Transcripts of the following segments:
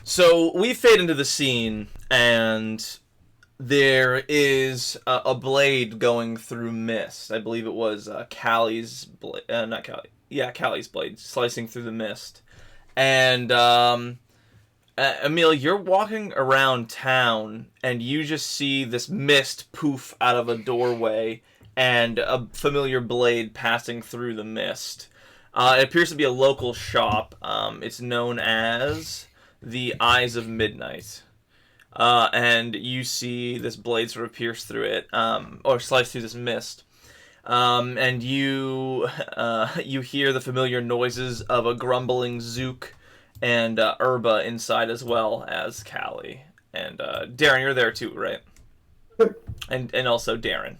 So we fade into the scene, and there is a blade going through mist. I believe it was Callie's blade, not Callie. Yeah, Callie's blade slicing through the mist. And Emil, you're walking around town, and you just see this mist poof out of a doorway, and a familiar blade passing through the mist. It appears to be a local shop. It's known as the Eyes of Midnight. And you see this blade sort of pierce through it, or slice through this mist. And you hear the familiar noises of a grumbling Zook and Urba inside as well as Callie. And Darren, you're there too, right? And also Darren.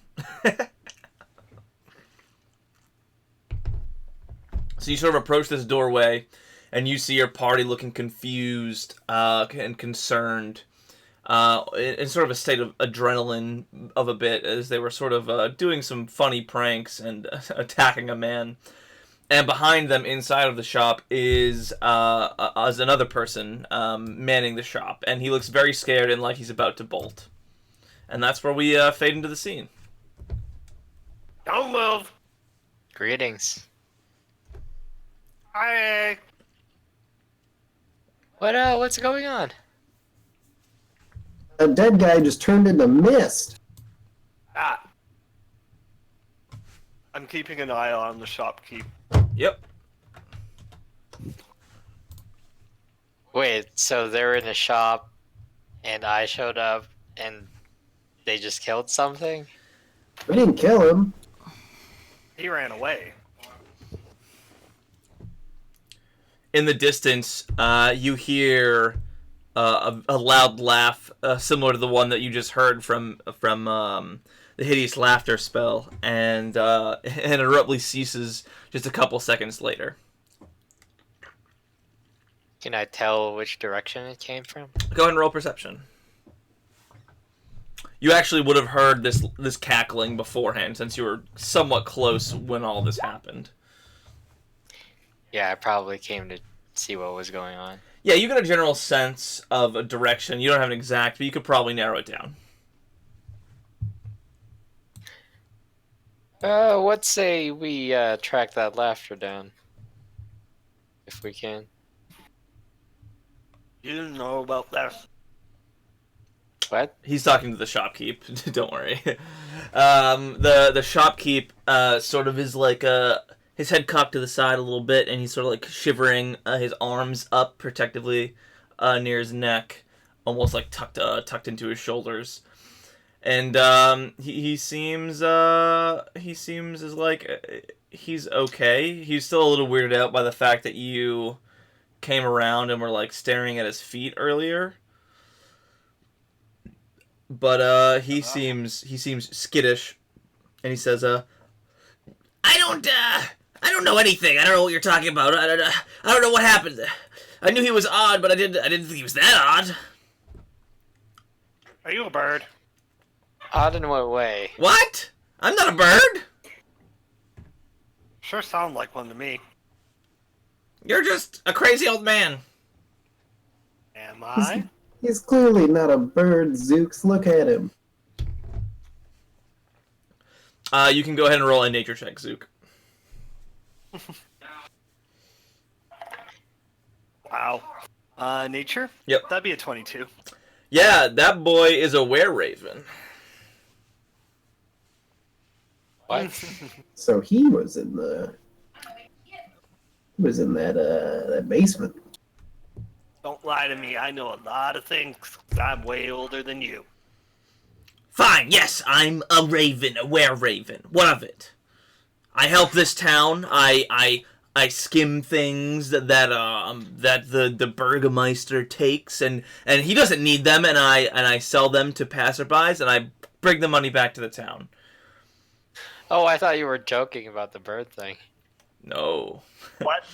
So you sort of approach this doorway, and you see your party looking confused and concerned, in sort of a state of adrenaline of a bit, as they were sort of doing some funny pranks and attacking a man. And behind them, inside of the shop, is another person manning the shop, and he looks very scared and like he's about to bolt. And that's where we fade into the scene. Don't move. Greetings. Hi. What's going on? A dead guy just turned into mist. Ah. I'm keeping an eye on the shopkeep. Yep. Wait, so they're in a shop, and I showed up, and they just killed something? We didn't kill him. He ran away. In the distance, you hear a loud laugh, similar to the one that you just heard from the hideous laughter spell, and abruptly ceases just a couple seconds later. Can I tell which direction it came from? Go ahead and roll perception. You actually would have heard this cackling beforehand, since you were somewhat close when all this happened. Yeah, I probably came to see what was going on. Yeah, you got a general sense of a direction. You don't have an exact, but you could probably narrow it down. Let's say we track that laughter down. If we can. You didn't know about this. What? He's talking to the shopkeep. Don't worry. The shopkeep sort of is like his head cocked to the side a little bit, and he's sort of like shivering, his arms up protectively near his neck, almost like tucked into his shoulders. And he seems as like he's okay. He's still a little weirded out by the fact that you came around and were like staring at his feet earlier. But he seems skittish, and he says, I don't know anything. I don't know what you're talking about. I don't know what happened. I knew he was odd, but I didn't think he was that odd." Are you a bird? Odd in what way? What? I'm not a bird. Sure sound like one to me. You're just a crazy old man. Am I? He's clearly not a bird, Zooks. Look at him. You can go ahead and roll a nature check, Zook. Wow. Nature? Yep. That'd be a 22. Yeah, that boy is a were-raven. What? So he was in that basement. Don't lie to me. I know a lot of things. I'm way older than you. Fine, yes, I'm a raven, a were-raven. What of it? I help this town. I skim things that the Burgermeister takes, and he doesn't need them, and I sell them to passerbys, and I bring the money back to the town. Oh, I thought you were joking about the bird thing. No. What?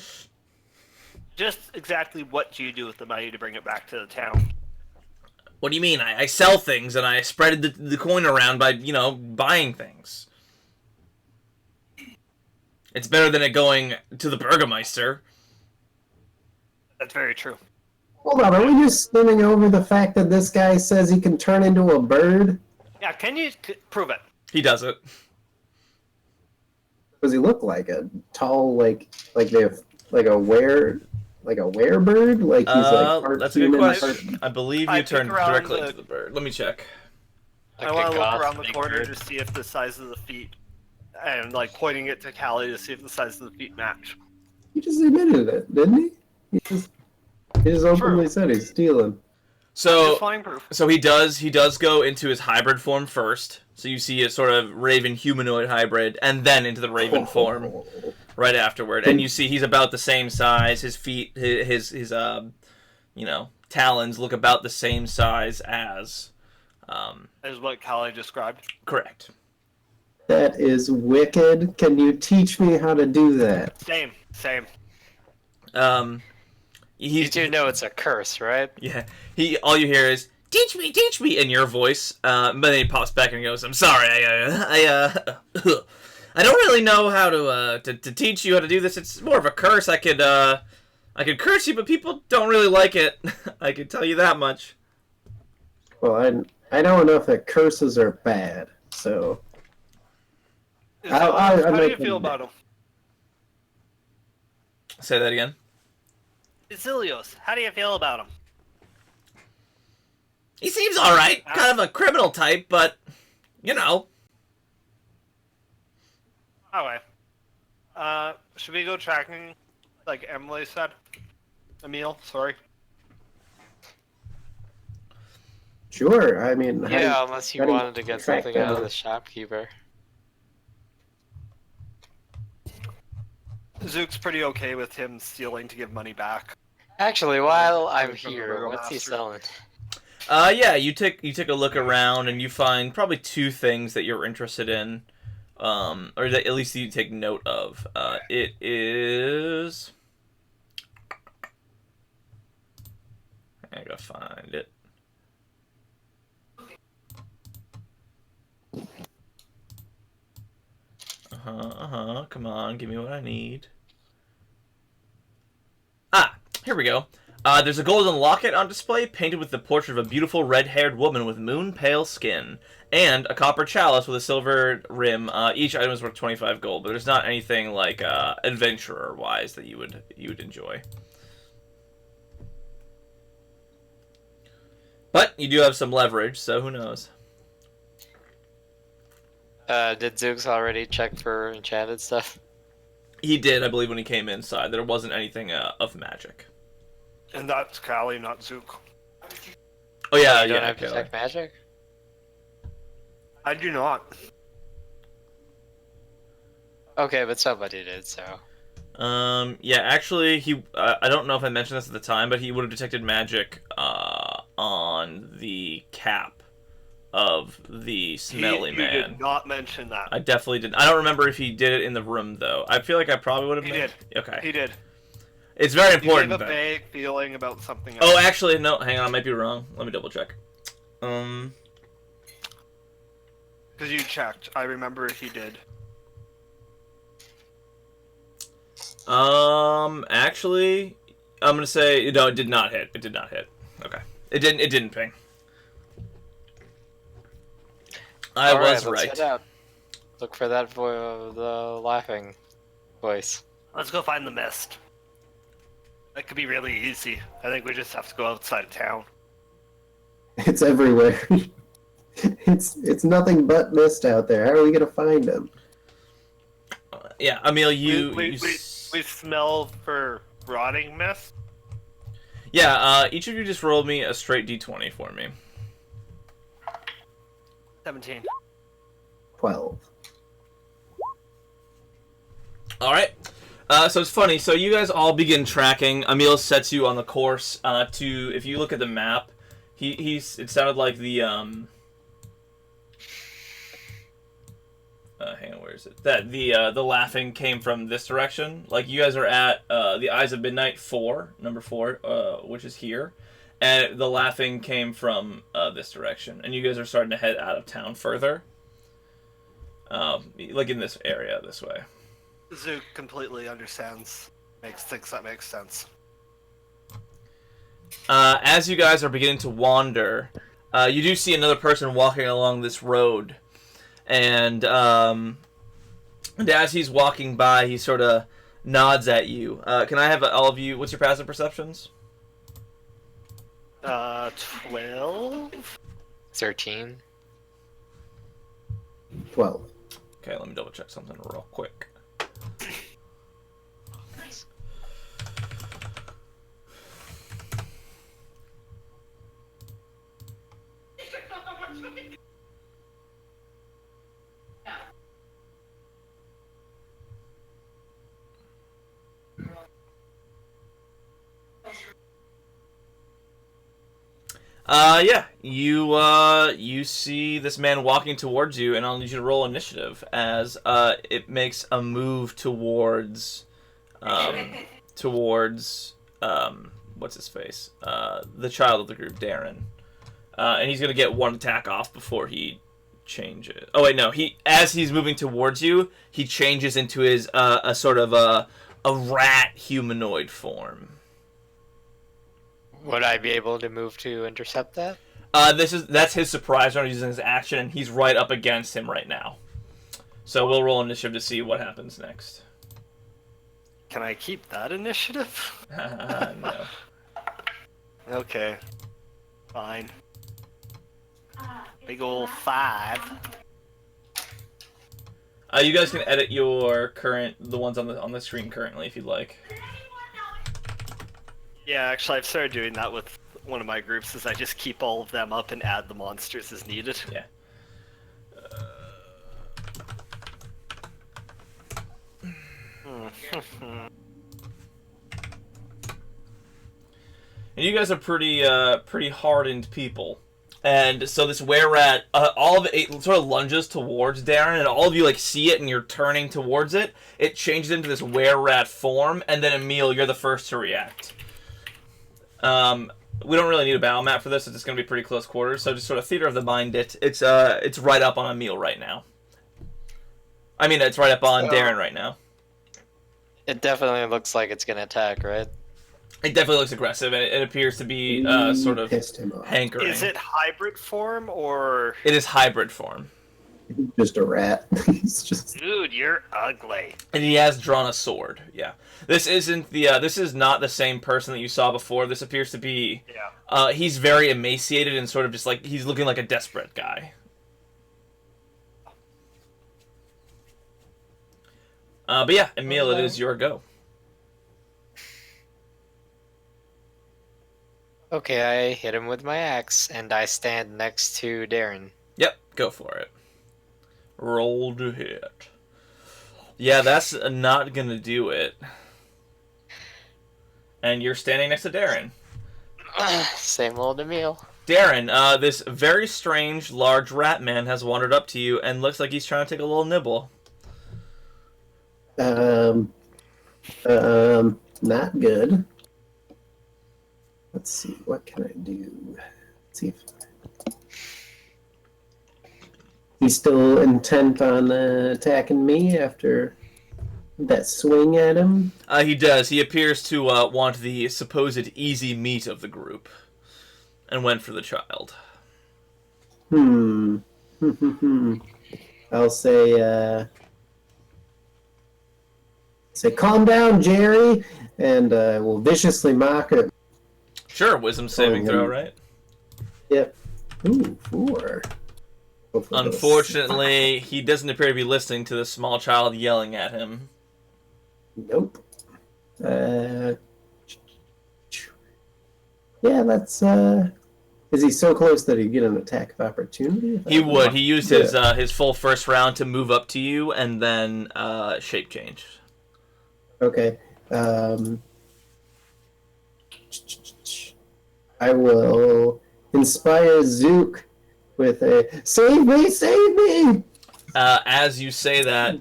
Just exactly what do you do with the money to bring it back to the town? What do you mean? I sell things, and I spread the coin around by, buying things. It's better than it going to the Burgermeister. That's very true. Hold on, are we just spinning over the fact that this guy says he can turn into a bird? Yeah, can you prove it? He does it. Does he look like a tall, like they have like a were werebird? Like he's like part That's a good human, question. I believe you I turned peek around directly the- into the bird. Let me check. I want to look goth around the big corner bird. to see if the size of the feet, and like pointing it to Callie to see if the size of the feet match. He just admitted it, didn't he? He just openly said he's stealing. So Just flying proof. So he does go into his hybrid form first. So you see a sort of raven humanoid hybrid, and then into the raven form right afterward. And you see he's about the same size. His feet, his talons look about the same size as. Is what Callie described. Correct. That is wicked. Can you teach me how to do that? Same. You do know it's a curse, right? Yeah. All you hear is teach me in your voice. But then he pops back and goes, "I'm sorry. I don't really know how to teach you how to do this. It's more of a curse. I could curse you, but people don't really like it. I can tell you that much." Well, I know enough that curses are bad, so How do you make feel them- about him? Say that again. Zilios, how do you feel about him? He seems all right. Kind of a criminal type, but you know. Alright. Should we go tracking, like Emily said? Emil, sorry. Sure. I mean, how do Yeah, unless you how do wanted to get track something out of down- the shopkeeper. Zook's pretty okay with him stealing to give money back. Actually, while I'm From the here, Burgo what's he Master. selling? Yeah, you take a look around and you find probably two things that you're interested in, or that at least you take note of. It is. I gotta find it. Come on, give me what I need. Ah, here we go. There's a golden locket on display, painted with the portrait of a beautiful red-haired woman with moon-pale skin, and a copper chalice with a silver rim. Each item is worth 25 gold, but there's not anything like adventurer-wise that you would enjoy. But you do have some leverage, so who knows? Did Zooks already check for enchanted stuff? He did, I believe, when he came inside. There wasn't anything of magic. And that's Callie, not Zook. Oh yeah, You don't yeah. have to okay. check magic? I do not. Okay, but somebody did, so... Yeah, actually, I don't know if I mentioned this at the time, but he would have detected magic on the cap of the smelly You man. did not mention that. I definitely did. I don't remember if he did it in the room though. I feel like I probably would have. He did. Okay. He did. It's very You important. gave a but- vague feeling about something else. Oh, actually, no. Hang on, I might be wrong. Let me double check. Because you checked. I remember he did. Actually, I'm gonna say no. It did not hit. It did not hit. Okay. It didn't. It didn't ping. I All was let's right. head out. Look for that the laughing voice. Let's go find the mist. That could be really easy. I think we just have to go outside of town. It's everywhere. it's nothing but mist out there. How are we gonna find him? Yeah, Emil, you. we smell for rotting mist. Yeah. Each of you just rolled me a straight d20 for me. 17. 12. All right. So it's funny. So you guys all begin tracking. Emil sets you on the course to. If you look at the map, he's. It sounded like the hang on, where is it? That the laughing came from this direction. Like you guys are at the Eyes of Midnight 4, number 4, which is here, and the laughing came from this direction. And you guys are starting to head out of town further, like in this area, this way. Zook completely understands. Thinks that makes sense. As you guys are beginning to wander, you do see another person walking along this road, and as he's walking by, he sort of nods at you. Can I have all of you? What's your passive perceptions? 12. 13. 12. Okay, let me double check something real quick. Yeah, you see this man walking towards you, and I'll need you to roll initiative as it makes a move towards what's his face, the child of the group, Darren, and he's gonna get one attack off before he changes. Oh wait, no, as he's moving towards you, he changes into his a sort of a rat humanoid form. Would I be able to move to intercept that? That's his surprise round using his action, and he's right up against him right now. So we'll roll initiative to see what happens next. Can I keep that initiative? No. Okay. Fine. Big ol' 5. You guys can edit your the ones on the screen currently if you'd like. Yeah, actually, I've started doing that with one of my groups. Is I just keep all of them up and add the monsters as needed. Yeah. And you guys are pretty hardened people. And so this were-rat, all of it sort of lunges towards Darren, and all of you like see it, and you're turning towards it. It changes into this were-rat form, and then Emil, you're the first to react. We don't really need a battle map for this. It's just going to be pretty close quarters. So just sort of theater of the mind. It's right up on Emil right now. I mean, it's right up on Darren right now. It definitely looks like it's gonna attack, right? It definitely looks aggressive, and it appears to be sort of Pissed him off. hankering. Is it hybrid form or? It is hybrid form. He's just a rat. He's just. Dude, you're ugly. And he has drawn a sword. Yeah, this isn't the. This is not the same person that you saw before. This appears to be. Yeah. He's very emaciated and sort of just like he's looking like a desperate guy. But yeah, Emil, it is your go. Okay, I hit him with my axe, and I stand next to Darren. Yep, go for it. Roll to hit. Yeah, that's not gonna do it. And you're standing next to Darren. Same old Emil. Darren, this very strange, large rat man has wandered up to you and looks like he's trying to take a little nibble. Not good. Let's see, what can I do? Let's see if he's still intent on attacking me after that swing at him. He does. He appears to want the supposed easy meat of the group, and went for the child. I'll say, calm down, Jerry, and we'll viciously mock him. Sure, wisdom saving throw, right? Yep. Ooh, 4. Unfortunately, he doesn't appear to be listening to the small child yelling at him. Nope. Yeah, that's, is he so close that he'd get an attack of opportunity? He would. He used his full first round to move up to you, and then shape change. Okay. I will inspire Zook with a "Save me! Save me!" As you say that,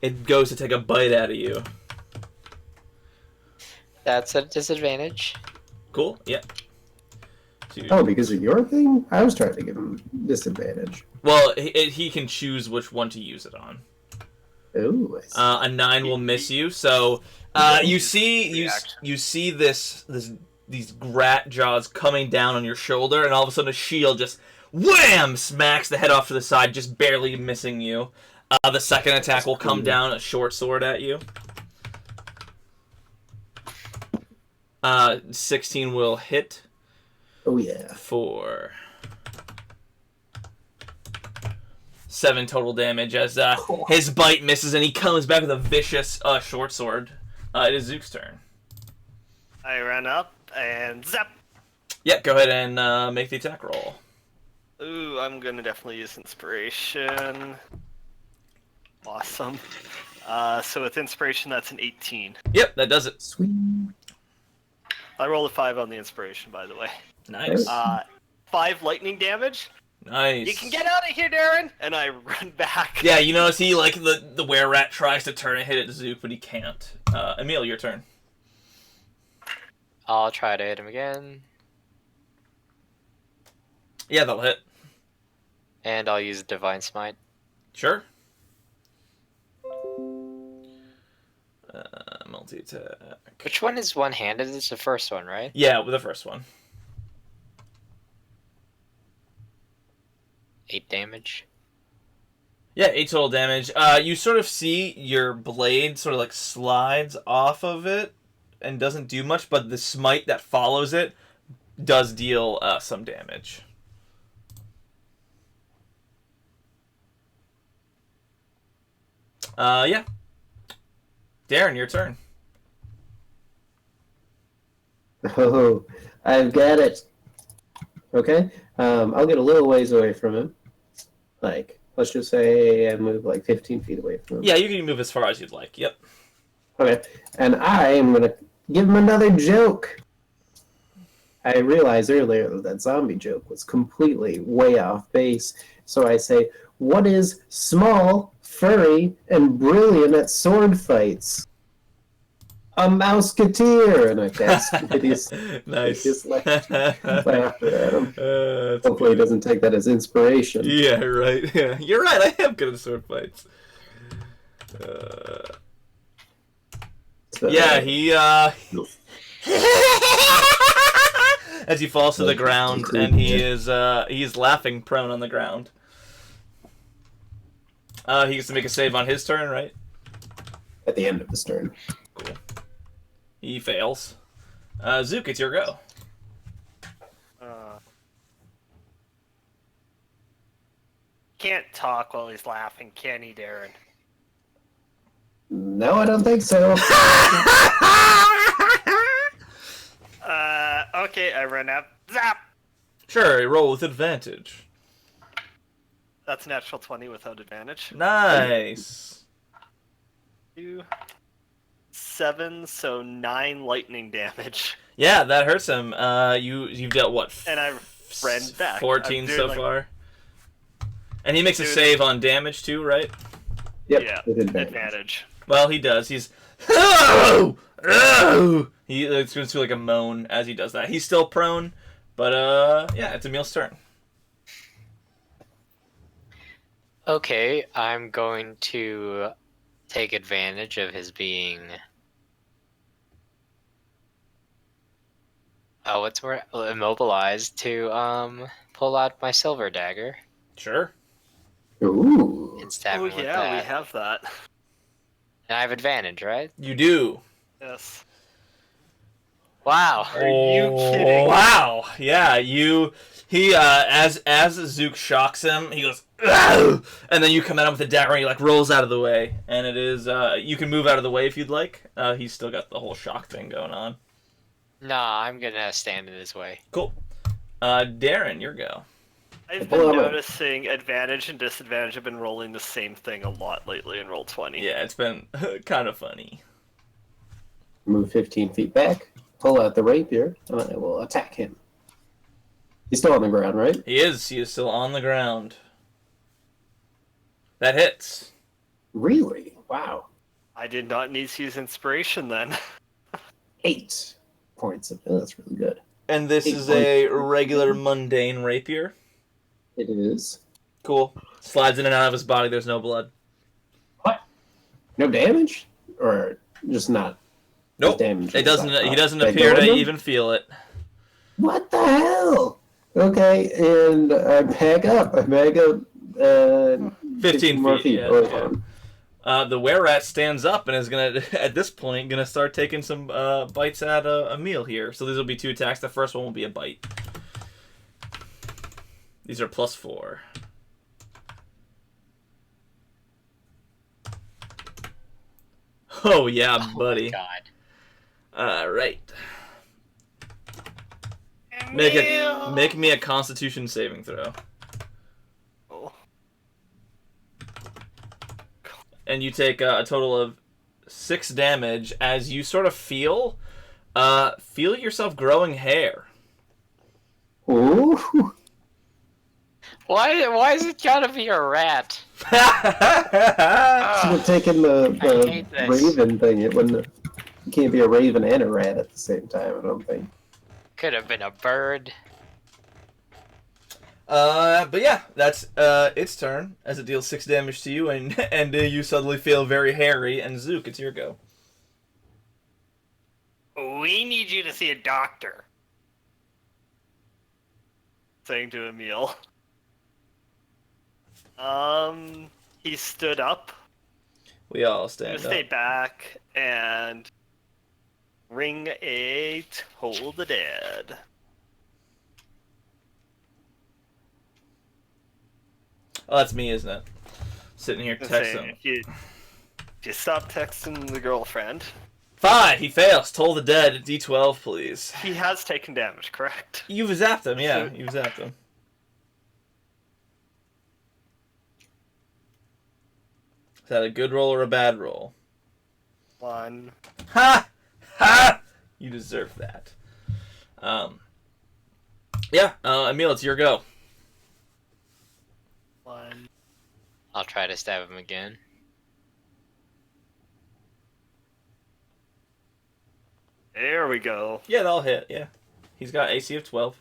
it goes to take a bite out of you. That's a disadvantage. Cool. Yeah. Oh, because of your thing? I was trying to give him disadvantage. Well, he can choose which one to use it on. Ooh. A 9 will miss you. So you see this these rat jaws coming down on your shoulder, and all of a sudden a shield just wham smacks the head off to the side, just barely missing you. The second attack will come down, a short sword at you. 16 will hit. Oh yeah. For 7 total damage as his bite misses and he comes back with a vicious short sword. It is Zook's turn. I ran up and zap. Yeah, go ahead and make the attack roll. Ooh, I'm gonna definitely use inspiration. Awesome. So with inspiration, that's an 18. Yep, that does it. Sweet. I rolled a 5 on the inspiration, by the way. Nice. 5 lightning damage. Nice. You can get out of here, Darren! And I run back. Yeah, you notice he, like, the were-rat tries to turn and hit at Zook, but he can't. Emil, your turn. I'll try to hit him again. Yeah, that'll hit. And I'll use Divine Smite. Sure. Multi-attack. Which one is one-handed? It's the first one, right? Yeah, with the first one. 8 damage. Yeah, 8 total damage. You sort of see your blade sort of like slides off of it and doesn't do much, but the smite that follows it does deal some damage. Yeah. Darren, your turn. Oh, I've got it. Okay. I'll get a little ways away from him. Like, let's just say I move like 15 feet away from him. Yeah, you can move as far as you'd like. Yep. Okay. And I am going to give him another joke. I realized earlier that that zombie joke was completely way off base. So I say, what is small, furry, and brilliant at sword fights? A mouseketeer! And I cast hideous, Nice. hideous laughter at him. Hopefully he doesn't take that as inspiration. Yeah, right. Yeah, you're right. I am good at sword fights. So, Yeah, he as he falls to the ground and he's laughing prone on the ground. He gets to make a save on his turn, right? At the end of his turn. Cool. He fails. Zook, it's your go. Can't talk while he's laughing, can he, Darren? No, I don't think so. Okay, I run up. Zap! Sure, roll with advantage. That's natural 20 without advantage. Nice. 2, 7, so 9 lightning damage. Yeah, that hurts him. You've dealt what? And I ran back. 14 so far. And he makes a Dude. save on damage too, right? Yep, Yeah, with advantage. advantage. Well, he does. He's oh! Oh! He goes through like a moan as he does that. He's still prone, but yeah, it's Emil's turn. Okay, I'm going to take advantage of his being... Oh, what's more immobilized to pull out my silver dagger Sure. Ooh. and stab Oh him with yeah, that. we have that. And I have advantage, right? You do. Yes. Wow. Are you kidding? Wow. Yeah, he as Zook shocks him, he goes, "Ugh!" And then you come at him with a dagger and he like rolls out of the way. And it is you can move out of the way if you'd like. He's still got the whole shock thing going on. Nah, I'm gonna stand in his way. Cool. Darren, your go. I've been noticing advantage and disadvantage have been rolling the same thing a lot lately in roll 20. Yeah, it's been kind of funny. Move 15 feet back, pull out the rapier, and I will attack him. He's still on the ground, right? He is still on the ground. That hits. Really? Wow. I did not need to use inspiration then. 8 points of... Oh, that's really good. And this is a regular mundane rapier. It is. Cool. Slides in and out of his body, there's no blood. What? No damage? Or just not Nope. Damage It doesn't. is He not- doesn't They appear go to in them? even feel it. What the hell? Okay, and I back up. 15 more feet. feet. Yeah. Oh, Yeah. The were-rat stands up and is gonna, at this point, gonna start taking some bites at a meal here. So these will be 2 attacks. The first one will be a bite. These are +4. Oh yeah, buddy. Oh my god. All right. Emil! Make me a Constitution saving throw, Oh. and you take a total of 6 damage as you sort of feel yourself growing hair. Ooh. Why is it gotta be a rat? Should have taken I the hate this. raven thing. It wouldn't. You can't be a raven and a rat at the same time. I don't think. Could have been a bird. But yeah, that's its turn as it deals 6 damage to you, and you suddenly feel very hairy. And Zook, it's your go. We need you to see a doctor. Saying to Emil. He stood up, We all gonna stand stay up. back, and ring a Toll the Dead. Oh, that's me, isn't it? Sitting here Gonna say, texting. if you stop texting the girlfriend, 5. He fails. Toll the dead. D12, please. he has taken damage, correct? You've zapped him. Yeah, you've zapped him. Is that a good roll or a bad roll? 1. Ha! Ha! You deserve that. Yeah, Emil, it's your go. 1. I'll try to stab him again. There we go. Yeah, that'll hit, yeah. He's got AC of 12.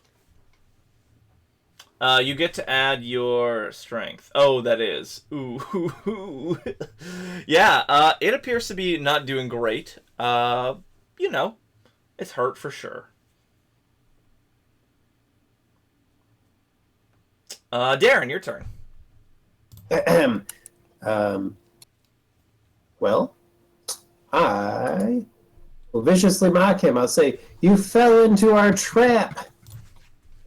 You get to add your strength. Oh, that is. Ooh. Yeah, it appears to be not doing great. You know, it's hurt for sure. Darren, your turn. Well, I will viciously mock him. I'll say, "You fell into our trap.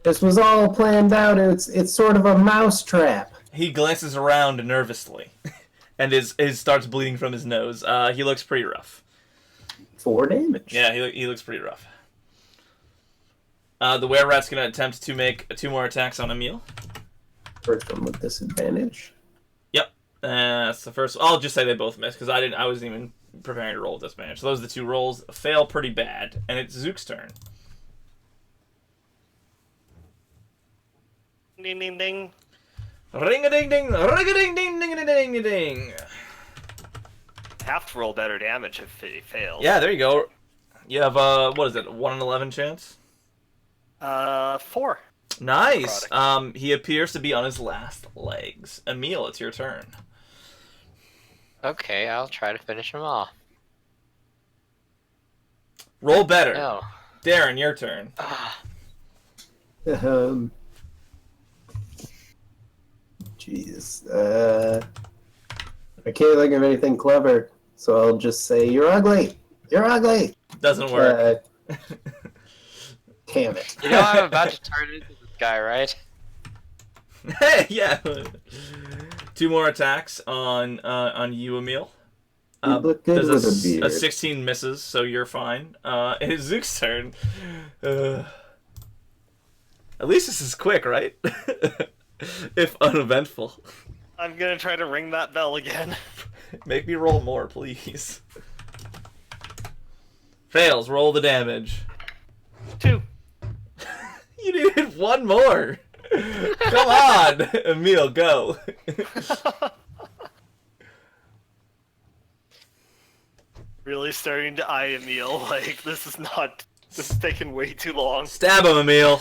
This was all planned out. It's sort of a mouse trap." He glances around nervously, and starts bleeding from his nose. He looks pretty rough. 4 damage. Yeah, he looks pretty rough. The were-rat's gonna attempt to make 2 more attacks on Emil. First one with disadvantage. Yep, that's the first. I'll just say they both missed because I wasn't even preparing to roll with disadvantage. So those are the 2 rolls. Fail pretty bad, and it's Zook's turn. Ding ding ding. Ring a ding ding, ring a ding ding ding ding ding ding. Have to roll better damage if he fails. Yeah, there you go. You have what is it? 1 in 11 chance. 4. Nice. He appears to be on his last legs. Emil, it's your turn. Okay, I'll try to finish him off. Roll better. No. Darren, your turn. Jeez. I can't think of anything clever, so I'll just say, "You're ugly. You're ugly." Doesn't work. Damn it. You know I'm about to turn into this guy, right? Hey, yeah. 2 more attacks on you, Emil. You look good Does with a beard. a 16 misses, so you're fine. It is Zook's turn. At least this is quick, right? If uneventful. I'm gonna try to ring that bell again. Make me roll more, please. Fails. Roll the damage. 2. You needed 1 more. Come on, Emil, go. Really starting to eye Emil like this is taking way too long. Stab him, Emil.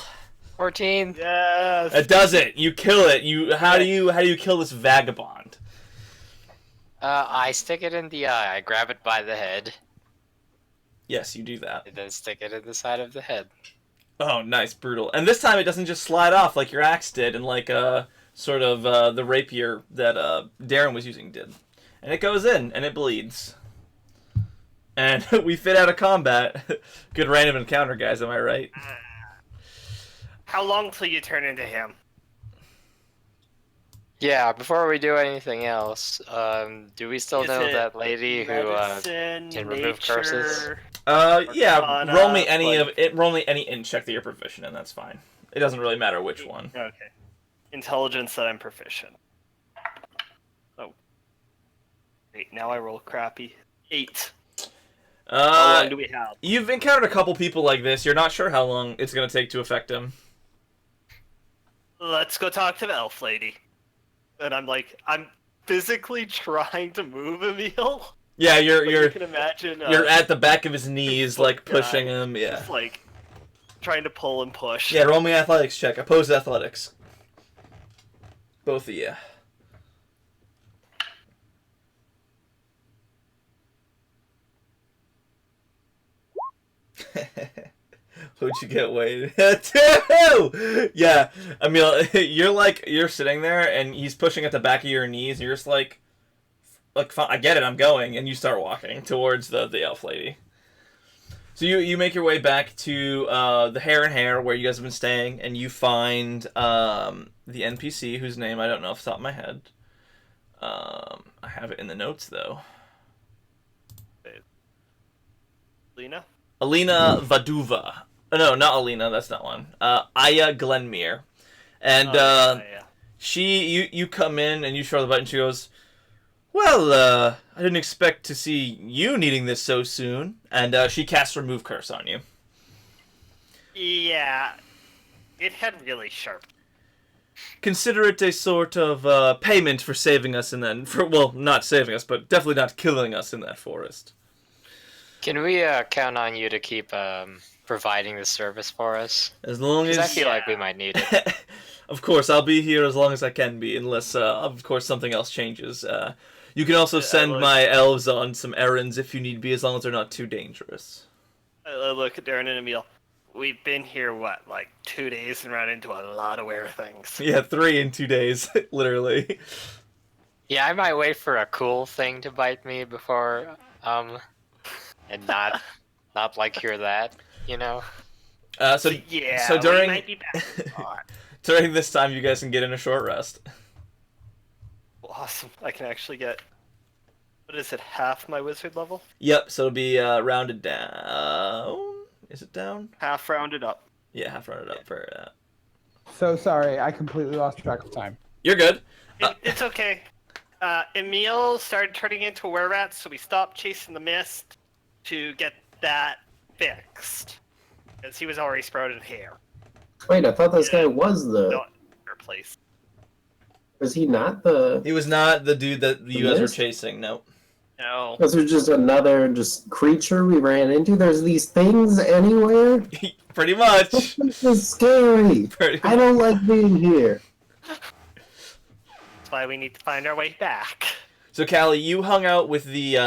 14. Yes. It does it. You kill it. How do you kill this vagabond? I stick it in the eye. I grab it by the head. Yes, you do that. and then stick it in the side of the head. Oh, nice, brutal. And this time it doesn't just slide off like your axe did, and like sort of the rapier that Darren was using did. And it goes in, and it bleeds. And we fit out of combat. Good random encounter, guys. Am I right? How long till you turn into him? Yeah, before we do anything else, do we still Is know it that lady who medicine, can remove curses? nature? Yeah. Arcana, Roll me any like- roll me any int check that you're proficient in. That's fine. It doesn't really matter which one. Okay. Intelligence that I'm proficient. Oh. Wait, now I roll crappy. 8. How long do we have? You've encountered a couple people like this. You're not sure how long it's going to take to affect them. Let's go talk to the elf lady. And I'm physically trying to move Emil. Yeah, You you're can imagine. you're at the back of his knees, like pushing guy, him. Yeah. Just like trying to pull and push. Yeah. Roll me athletics check. Opposed athletics. Both of you. What'd you get, Wade? 2! Yeah, Emil, you're sitting there, and he's pushing at the back of your knees, and you're just like, fine, I get it, I'm going, and you start walking towards the elf lady. So you make your way back to the Hare and Hare, where you guys have been staying, and you find the NPC, whose name I don't know off the top of my head. I have it in the notes, though. Lena? Alina Vaduva. No, not Alina. That's not one. Aya Glenmere, and yeah. you come in and you show her the button. She goes, "Well, I didn't expect to see you needing this so soon." And she casts Remove Curse on you. Yeah. It had really sharp. Consider it a sort of payment for saving us not saving us, but definitely not killing us in that forest. Can we count on you to keep providing the service for us? As long as I feel like we might need it. Of course, I'll be here as long as I can be, unless, of course, something else changes. You can also send my elves on some errands if you need be, as long as they're not too dangerous. I look at Darren and Emil. We've been here, 2 days and ran into a lot of weird things. Yeah, 3 in 2 days, literally. Yeah, I might wait for a cool thing to bite me before, and not hear that, you know? So we during might be back. during this time, you guys can get in a short rest. Awesome. I can actually get, what is it, half my wizard level? Yep, so it'll be rounded down. Is it down? Half rounded up. Yeah, half rounded up for that. So sorry, I completely lost track of time. You're good. It's okay. Emil started turning into a were-rat, so we stopped chasing the mist to get that fixed. Because he was already sprouted hair. Wait, I thought this guy was Not replaced. Was he not the... He was not the dude that you guys were Mist? chasing, no. No. Was there just another creature we ran into? There's these things anywhere? Pretty much. This is scary. I don't like being here. That's why we need to find our way back. So, Callie, you hung out with the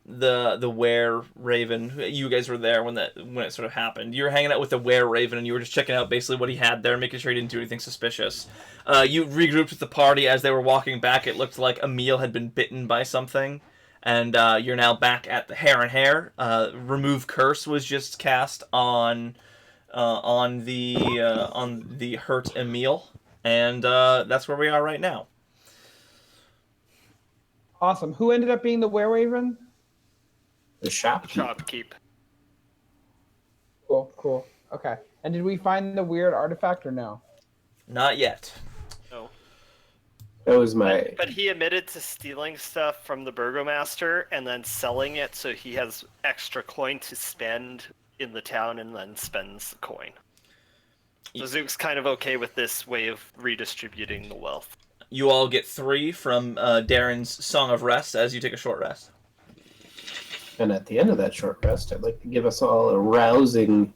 were raven. You guys were there when it sort of happened. You were hanging out with the were raven, and you were just checking out basically what he had there, making sure he didn't do anything suspicious. You regrouped with the party as they were walking back. It looked like Emil had been bitten by something, and you're now back at the Hare and Hare. Remove Curse was just cast on the hurt Emil, and that's where we are right now. Awesome. Who ended up being the were-raven? The shop. Shopkeep. Cool. Okay. And did we find the weird artifact or no? Not yet. No. That was my... But he admitted to stealing stuff from the burgomaster and then selling it so he has extra coin to spend in the town and then spends the coin. So Zook's kind of okay with this way of redistributing the wealth. You all get 3 from Darren's Song of Rest as you take a short rest. And at the end of that short rest, I'd like to give us all a rousing,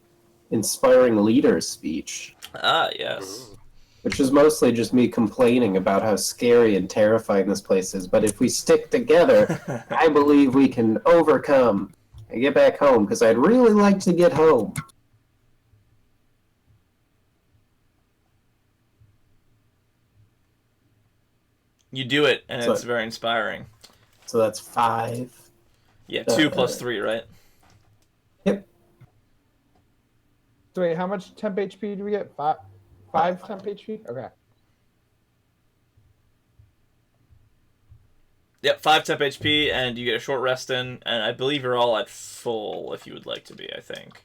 inspiring leader speech. Ah, yes. Which is mostly just me complaining about how scary and terrifying this place is. But if we stick together, I believe we can overcome. I get back home because I'd really like to get home. You do it, and So- it's very inspiring. So that's 5. Yeah, 2 plus 3, right? Yep. So wait, how much temp HP do we get? Five temp HP? Okay. Yep, 5 temp HP, and you get a short rest in, and I believe you're all at full if you would like to be, I think.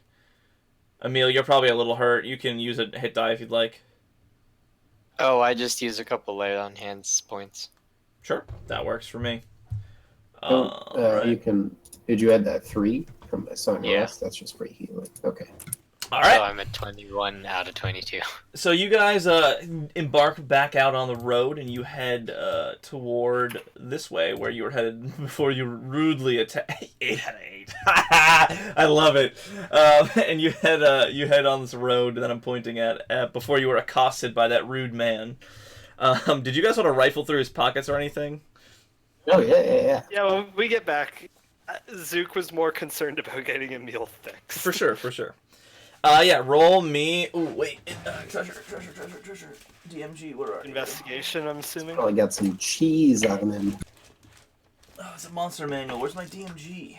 Emil, you're probably a little hurt. You can use a hit die if you'd like. Oh, I just used a couple lay on hands points. Sure, that works for me. You Right. can. Did you add that 3 from my son? Yeah. Rest? That's just free healing. Okay. All right. So I'm at 21 out of 22. So you guys embark back out on the road, and you head toward this way, where you were headed before you rudely attacked. 8 out of 8. I love it. And you head on this road that I'm pointing at before you were accosted by that rude man. Did you guys want to rifle through his pockets or anything? Oh yeah. Yeah, when we get back, Zook was more concerned about getting a meal fixed. For sure. Yeah, roll me. Ooh, wait. Treasure. DMG, where are you? Investigation, I'm assuming. Probably got some cheese on him. Oh, it's a monster manual. Where's my DMG?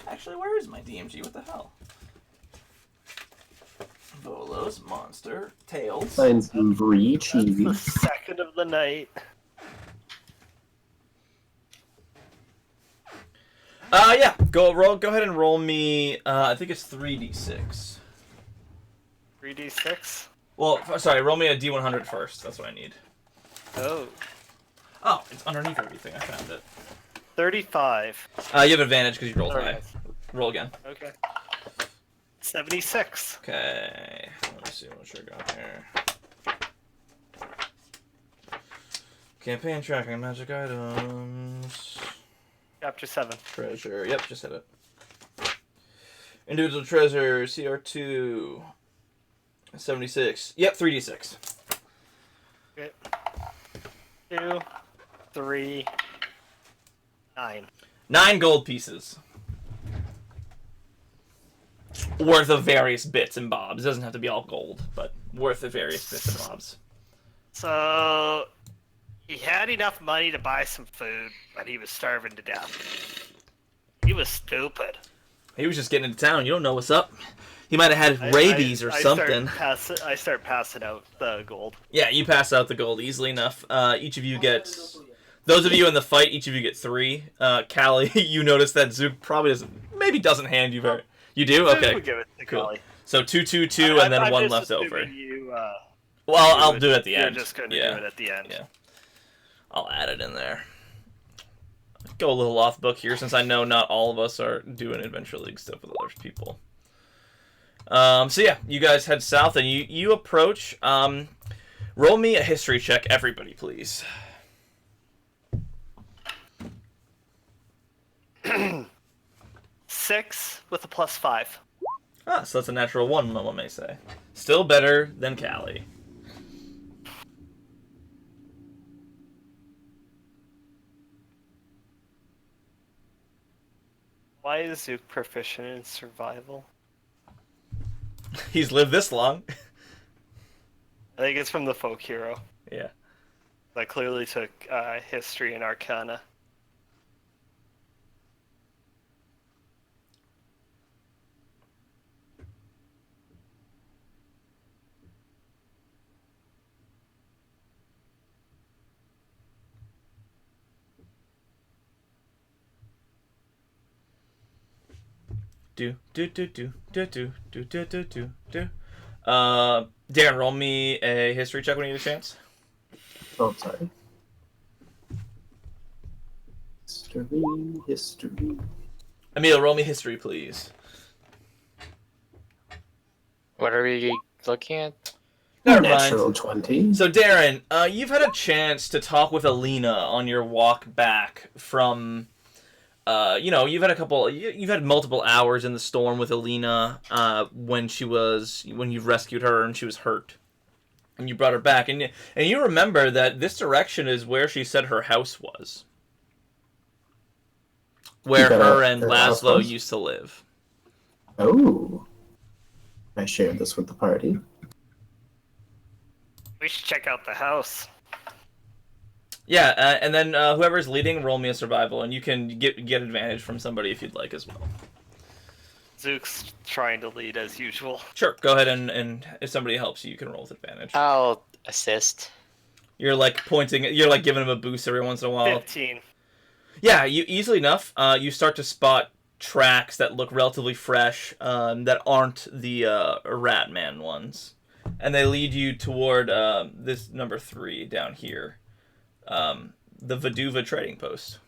Actually, where is my DMG? What the hell? Bolos, monster, tails. Find some brie That's the cheese. second of the night. Yeah. Go ahead and roll me. I think it's 3d6. 3d6. Well, sorry. Roll me a d100 first. That's what I need. Oh. Oh, it's underneath everything. I found it. 35. You have advantage because you rolled high. Alright. Roll again. Okay. 76. Okay. Let me see what I got here. Campaign tracking, magic items. Chapter 7. Treasure. Yep, just hit it. Individual treasure, CR2. 76. Yep, 3d6. Okay. 2, 3, 9. 9 gold pieces. Worth of various bits and bobs. It doesn't have to be all gold, but worth of various bits and bobs. So, he had enough money to buy some food, but he was starving to death. He was stupid. He was just getting into town. You don't know what's up. He might have had rabies or something. I start passing out the gold. Yeah, you pass out the gold easily enough. Each of you get... Those of you in the fight, each of you get 3. Callie, you notice that Zook probably doesn't hand you very... You do? Okay. We'll give it to Cool. Kelly. So 2, 2, 2, and then I'm 1 just left over. assuming You, Well, I'll do it at the you're end. just going to Yeah. do it at the end. Yeah. I'll add it in there. Go a little off book here, since I know not all of us are doing Adventure League stuff with other people. So yeah, you guys head south, and you approach. Roll me a history check, everybody, please. Six with a +5. Ah, so that's a natural 1, one may say. Still better than Callie. Why is Zook proficient in survival? He's lived this long. I think it's from the folk hero. Yeah. I clearly took history and arcana. Darren, roll me a history check when you get a chance. Oh, sorry. History. Emil, roll me history, please. What are we looking at? Never mind. Natural 20. So, Darren, you've had a chance to talk with Alina on your walk back from, you've had multiple hours in the storm with Alina when you rescued her and she was hurt. And you brought her back. And you remember that this direction is where she said her house was. where Is that her at and her house Laszlo house? used to live. Oh. I shared this with the party. We should check out the house. Yeah, and then whoever's leading, roll me a survival, and you can get advantage from somebody if you'd like as well. Zook's trying to lead as usual. Sure, go ahead and if somebody helps you, you can roll with advantage. I'll assist. You're like pointing, you're like giving him a boost every once in a while. 15. Yeah, you easily enough. You start to spot tracks that look relatively fresh, that aren't the Rat Man ones, and they lead you toward this number 3 down here, the Vaduva trading post.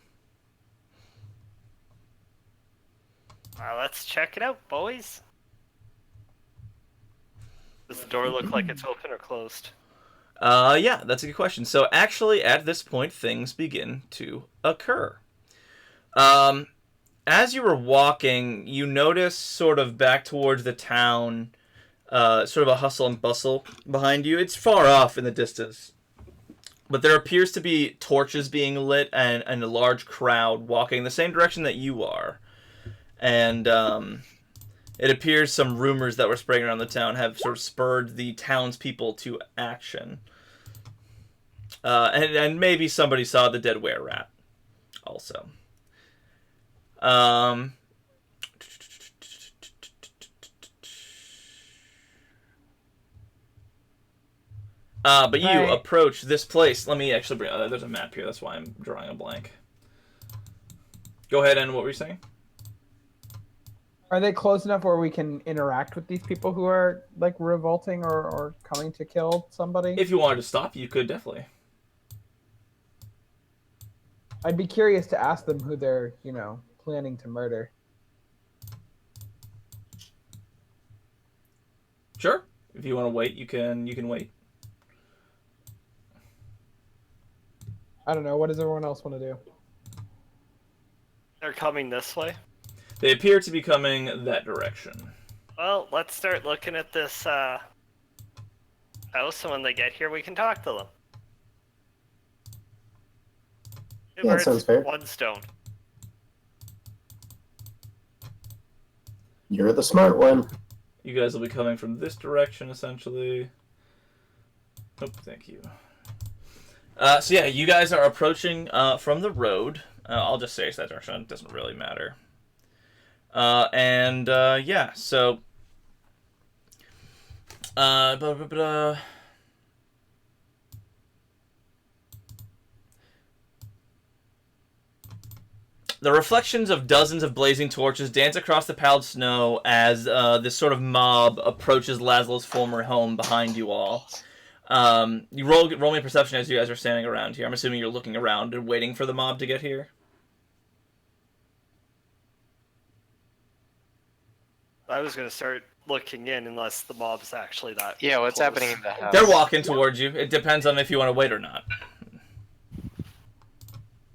Let's check it out, boys. Does the door look like it's open or closed? Yeah, that's a good question. So actually, at this point, things begin to occur. As you were walking, you notice sort of back towards the town, sort of a hustle and bustle behind you. It's far off in the distance, but there appears to be torches being lit and a large crowd walking the same direction that you are. And it appears some rumors that were spreading around the town have sort of spurred the townspeople to action. And maybe somebody saw the dead were-rat also. But you Right. approach this place. Let me actually bring... there's a map here. That's why I'm drawing a blank. Go ahead, and what were you saying? Are they close enough where we can interact with these people who are like revolting or coming to kill somebody? If you wanted to stop, you could definitely. I'd be curious to ask them who they're, planning to murder. Sure. If you want to wait, you can wait. I don't know. What does everyone else want to do? They're coming this way. They appear to be coming that direction. Well, let's start looking at this house, and when they get here, we can talk to them. Two Yeah, birds, sounds fair. one stone. You're the smart one. You guys will be coming from this direction, essentially. Oh, thank you. So yeah, you guys are approaching from the road. I'll just say it's that direction. It doesn't really matter. Yeah, so... The reflections of dozens of blazing torches dance across the pallid snow as this sort of mob approaches Laszlo's former home behind you all. You roll me perception as you guys are standing around here. I'm assuming you're looking around and waiting for the mob to get here. I was going to start looking in unless the mob's actually that Yeah, what's close. happening in the house? They're walking towards you. It depends on if you want to wait or not.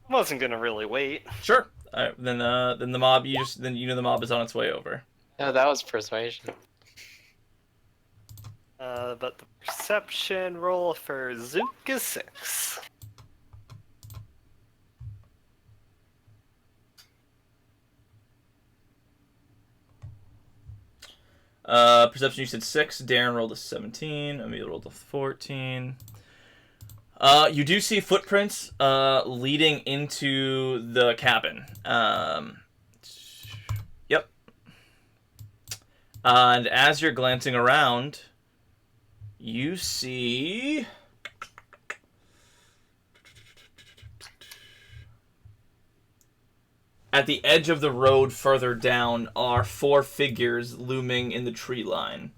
I wasn't going to really wait. Sure. All right, then the mob the mob is on its way over. No, that was persuasion. But the perception roll for Zook is 6. Perception, you said 6. Darren rolled a 17. Amelia rolled a 14. You do see footprints leading into the cabin. Yep. And as you're glancing around, you see... At the edge of the road further down are 4 figures looming in the tree line.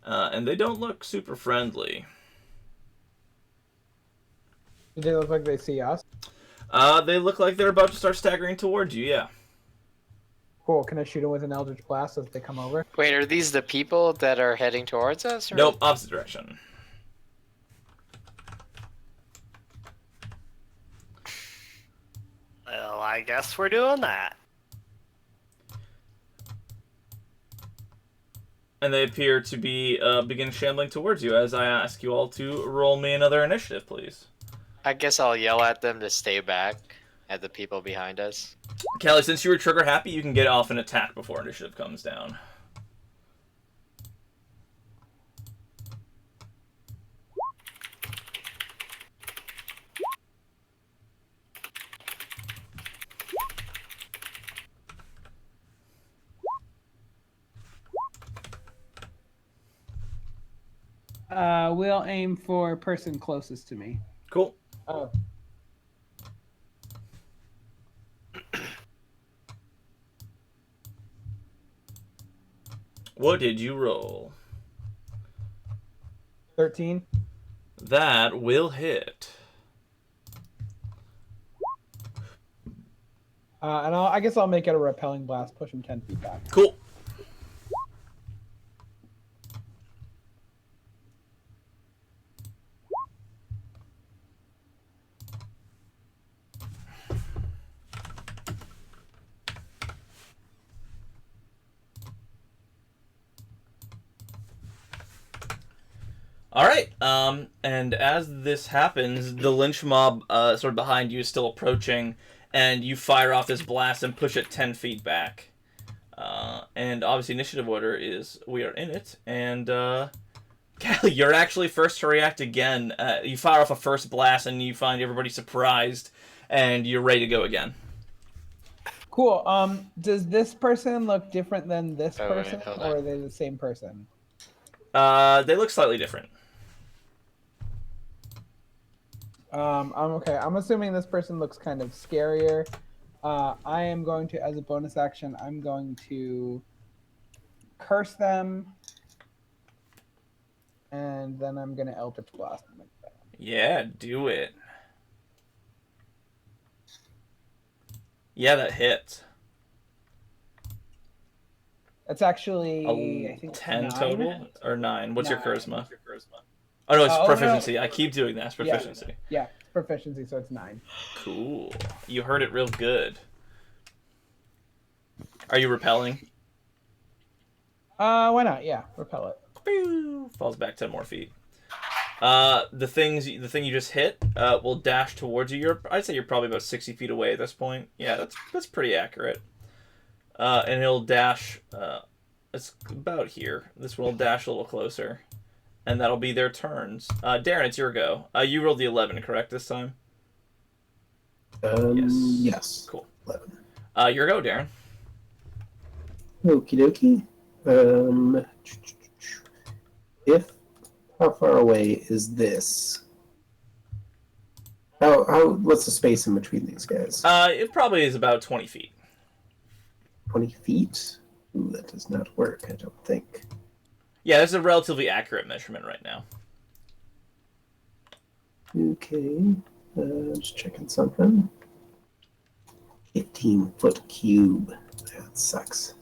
And they don't look super friendly. Do they look like they see us? They look like they're about to start staggering towards you, yeah. Cool. Can I shoot them with an Eldritch Blast as they come over? Wait, are these the people that are heading towards us? Or... Nope, opposite direction. Well, I guess we're doing that. And they appear to be begin shambling towards you as I ask you all to roll me another initiative, please. I guess I'll yell at them to stay back. at the people behind us. Callie, since you were trigger happy, you can get off an attack before initiative comes down. We'll aim for person closest to me. Cool. Oh. What did you roll? 13. That will hit. And I guess I'll make it a repelling blast, push him 10 feet back. Cool. All right. And as this happens, the lynch mob, sort of behind you, is still approaching, and you fire off this blast and push it 10 feet back. And obviously, initiative order is we are in it, and Callie, you're actually first to react again. You fire off a first blast, and you find everybody surprised, and you're ready to go again. Cool. Does this person look different than this Oh, wait, person, hold or on. are they the same person? They look slightly different. I'm okay. I'm assuming this person looks kind of scarier. I am going to, as a bonus action, I'm going to curse them, and then I'm going to Eldritch Blast them. Yeah, do it. Yeah, that hits. That's actually, I think, 10 9. total? Or 9? What's your 9. charisma? Oh, no, it's Oh, no. proficiency. I keep doing that. It's proficiency. Yeah, it's proficiency, so it's 9. Cool. You heard it real good. Are you repelling? Why not? Yeah, repel it. Pew! Falls back 10 more feet. The thing you just hit will dash towards you. I'd say you're probably about 60 feet away at this point. Yeah, that's pretty accurate. And it'll dash. It's about here. This one will dash a little closer, and that'll be their turns. Darren, it's your go. You rolled the 11, correct this time? Yes. Cool. 11. Your go, Darren. Okie dokie. How far away is this? What's the space in between these guys? It probably is about 20 feet. 20 feet? Ooh, that does not work, I don't think. Yeah, that's a relatively accurate measurement right now. Okay. Just checking something. 15-foot cube. That sucks.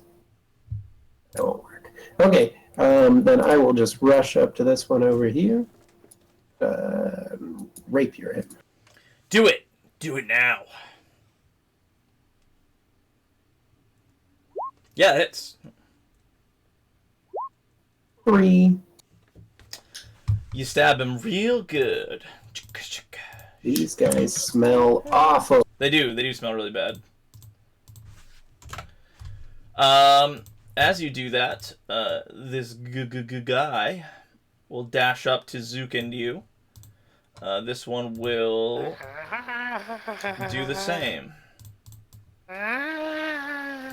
That won't work. Okay. Then I will just rush up to this one over here. Rapier him. Do it. Do it now. Yeah, it's 3. you stab him real good. These guys smell awful. They do smell really bad. As you do that, this guy will dash up to Zook and you. This one will do the same. As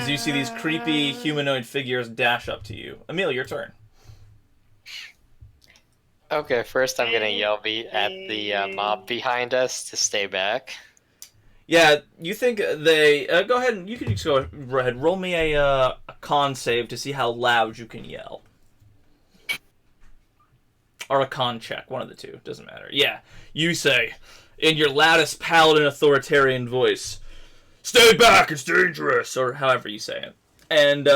you see these creepy humanoid figures dash up to you. Emil, your turn. Okay, first I'm gonna yell at the mob behind us to stay back. Yeah, you think they... go ahead and... You can just go ahead. Roll me a con save to see how loud you can yell. Or a con check. One of the two. Doesn't matter. Yeah. You say, in your loudest paladin authoritarian voice, "Stay back, it's dangerous," or however you say it. And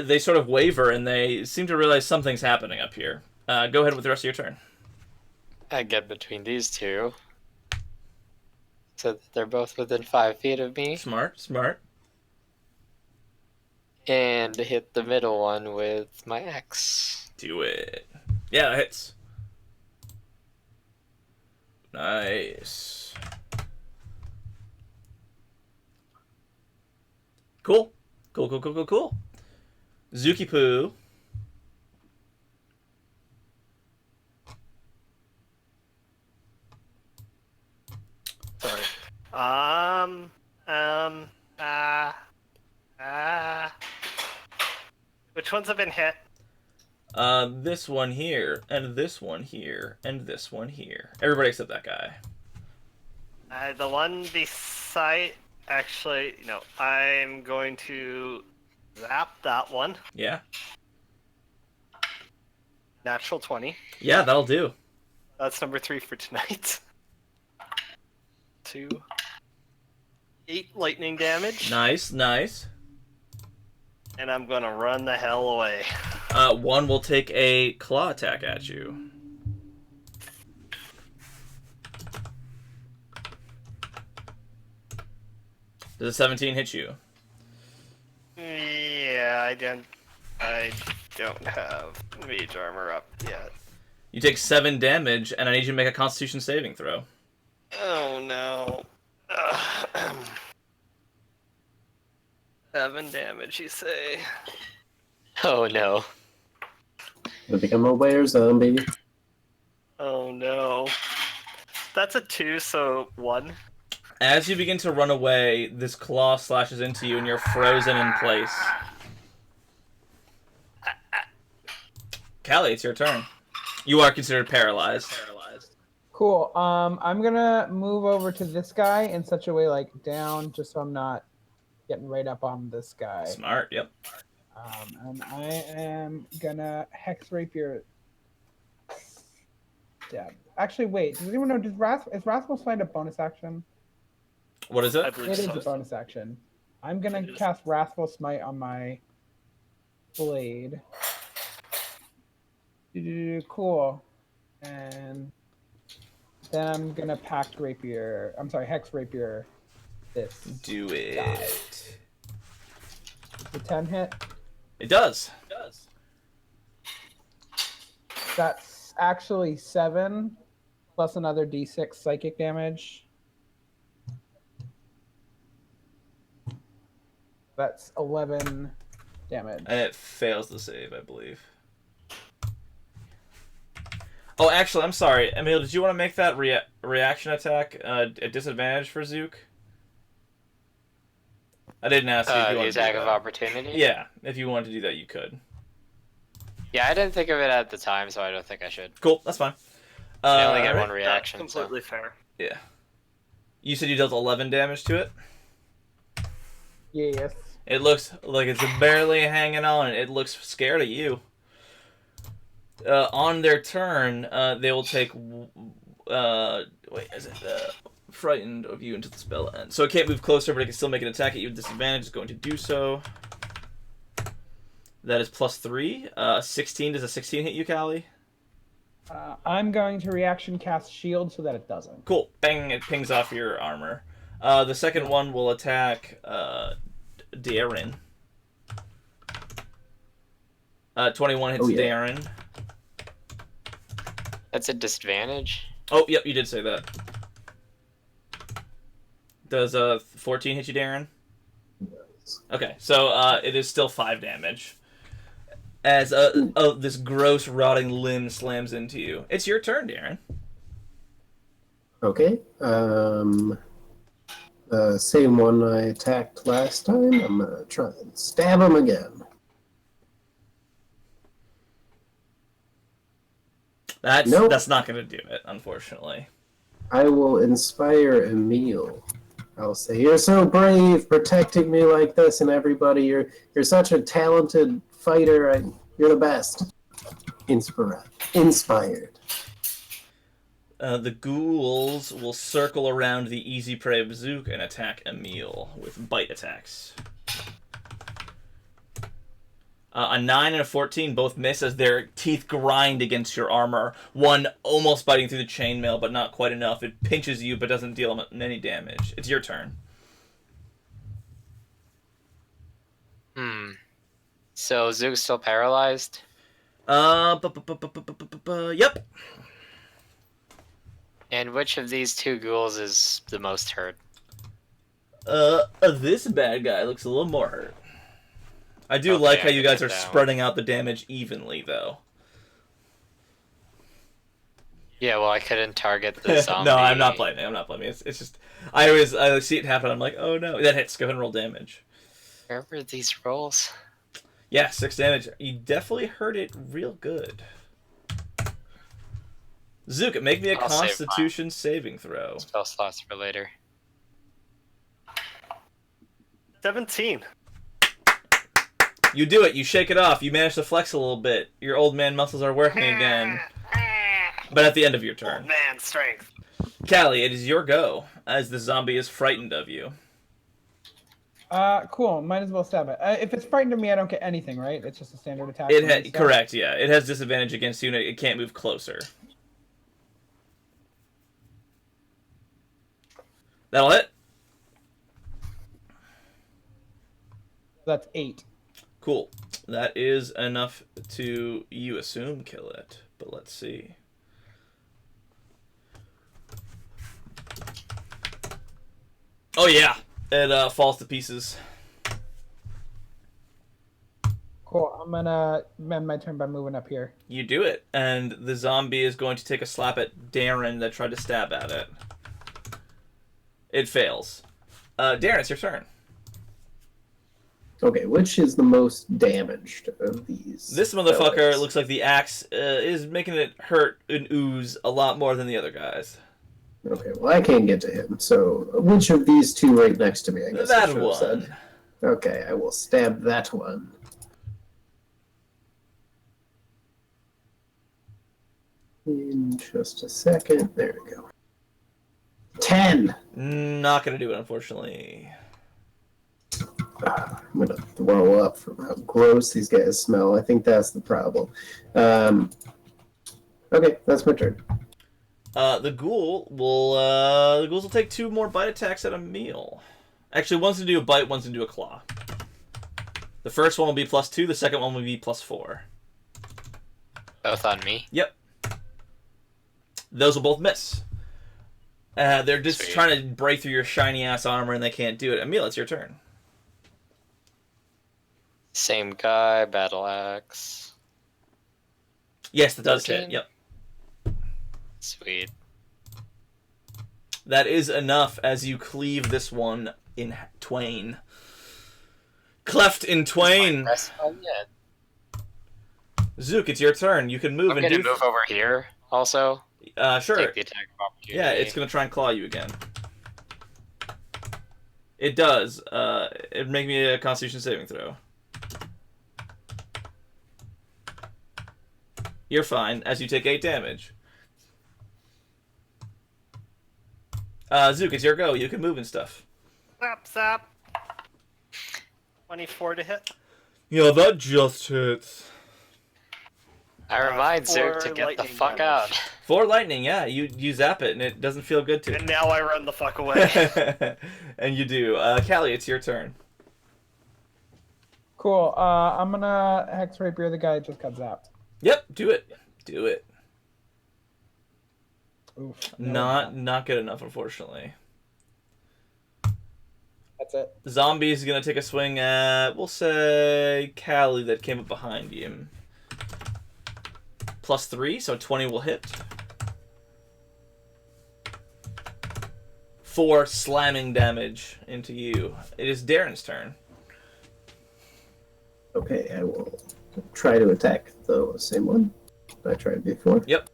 they sort of waver, and they seem to realize something's happening up here. Go ahead with the rest of your turn. I get between these two. So that they're both within 5 feet of me. Smart, smart. And hit the middle one with my axe. Do it. Yeah, that hits. Nice. Cool. Cool. Zuki Poo. Sorry. Um, uh, uh, which ones have been hit? This one here, and this one here, and this one here. Everybody except that guy. The one beside, actually, no, I'm going to zap that one. Yeah. Natural 20. Yeah, that'll do. That's number 3 for tonight. 2. 8 lightning damage. Nice. And I'm gonna run the hell away. One will take a claw attack at you. Does a 17 hit you? Yeah, I don't have mage armor up yet. You take 7 damage, and I need you to make a Constitution saving throw. Oh no. 7 damage, you say? Oh no. To become a were zombie. Oh no. That's a 2, so 1. As you begin to run away, this claw slashes into you, and you're frozen in place. Callie, it's your turn. You are considered paralyzed. Cool. I'm gonna move over to this guy in such a way, like down, just so I'm not getting right up on this guy. Smart, yep. And I am gonna hex rapier. Stab. Actually, wait. Does anyone know? Is Rasmus find a bonus action? What is I it? believe It is so. a bonus action. I'm gonna cast Wrathful Smite on my blade. Cool. And then I'm gonna Hex Rapier this. Do it. guy. The 10 hit. It does. That's actually 7 plus another d6 psychic damage. That's 11 damage. And it fails the save, I believe. Oh, actually, I'm sorry. Emil, did you want to make that reaction attack a disadvantage for Zook? I didn't ask you if you The wanted to attack do of that. opportunity? Yeah, if you wanted to do that, you could. Yeah, I didn't think of it at the time, so I don't think I should. Cool, that's fine. I only get Alright. one reaction. That's completely fair. Yeah. You said you dealt 11 damage to it? Yes. It looks like it's barely hanging on. It looks scared of you. On their turn, they will take... frightened of you until the spell ends. So it can't move closer, but it can still make an attack at you with disadvantage. It's going to do so. That is +3. 16. Does a 16 hit you, Callie? I'm going to reaction cast shield so that it doesn't. Cool. Bang, it pings off your armor. The second one will attack Darren. 21 hits Darren. That's a disadvantage? Oh, yep, you did say that. Does 14 hit you, Darren? Okay, so it is still 5 damage. As this gross, rotting limb slams into you. It's your turn, Darren. Okay. Same one I attacked last time. I'm gonna try and stab him again. That's not going to do it, unfortunately. I will inspire Emil. I'll say, "You're so brave, protecting me like this, and everybody. You're such a talented fighter. You're the best." Inspired. The ghouls will circle around the easy prey of Zook and attack Emil with bite attacks. A 9 and a 14 both miss as their teeth grind against your armor. One almost biting through the chainmail, but not quite enough. It pinches you, but doesn't deal any damage. It's your turn. So Zook's still paralyzed? Yep. And which of these two ghouls is the most hurt? This bad guy looks a little more hurt. I do Okay, like how I you can guys hit are that one. spreading out the damage evenly, though. Yeah, well, I couldn't target the zombie. No, I'm not blaming. I'm not blaming. It's just I see it happen. I'm like, oh no, that hits. Go ahead and roll damage. Where were these rolls? Yeah, 6 damage. You definitely hurt it real good. Zook, make me a I'll save Constitution saving throw. Spell slots for later. 17. You do it. You shake it off. You manage to flex a little bit. Your old man muscles are working again. But at the end of your turn. Old man strength. Callie, it is your go, as the zombie is frightened of you. Cool. Might as well stab it. If it's frightened of me, I don't get anything, right? It's just a standard attack. Correct, yeah. It has disadvantage against you, and it can't move closer. That'll hit. That's 8. Cool. That is enough to, you assume, kill it. But let's see. Oh yeah, it falls to pieces. Cool. I'm gonna end my turn by moving up here. You do it, and the zombie is going to take a slap at Darren that tried to stab at it. It fails. Darren, it's your turn. Okay, which is the most damaged of these? This motherfucker fellas? looks like the axe is making it hurt and ooze a lot more than the other guys. Okay, well, I can't get to him, so which of these two right next to me, I guess I That should have said. one. Okay, I will stab that one. In just a second. There we go. 10! Not gonna do it, unfortunately. I'm gonna throw up from how gross these guys smell. I think that's the problem. Okay, that's my turn. The ghouls will take 2 more bite attacks at a meal. Actually, one's gonna do a bite, one's gonna do a claw. The first one will be +2, the second one will be +4. Both on me. Yep. Those will both miss. They're just Sweet. trying to break through your shiny ass armor and they can't do it. Emil, it's your turn. Same guy, battle axe. Yes, that does 13? hit. Yep. Sweet. That is enough as you cleave this one in twain. Cleft in twain. Best one yet. Zook, it's your turn. You can move I'm and gonna do. move over here also. Sure. Take the attack of opportunity. Yeah, it's gonna try and claw you again. It does. It make me a Constitution saving throw. You're fine, as you take 8 damage. Zook, it's your go. You can move and stuff. Zap. 24 to hit. Yeah, that just hits. I remind Zook to 4 get the lightning fuck damage. out. 4 lightning, yeah. You zap it, and it doesn't feel good to. And now I run the fuck away. And you do. Callie, it's your turn. Cool. I'm gonna hex rapier the guy that just got zapped. Yep, do it. Do it. Oof. Not good enough, unfortunately. That's it. Zombie's gonna take a swing at, we'll say, Callie that came up behind you. +3, so 20 will hit. 4 slamming damage into you. It is Darren's turn. Okay, I will try to attack the same one I tried before. Yep.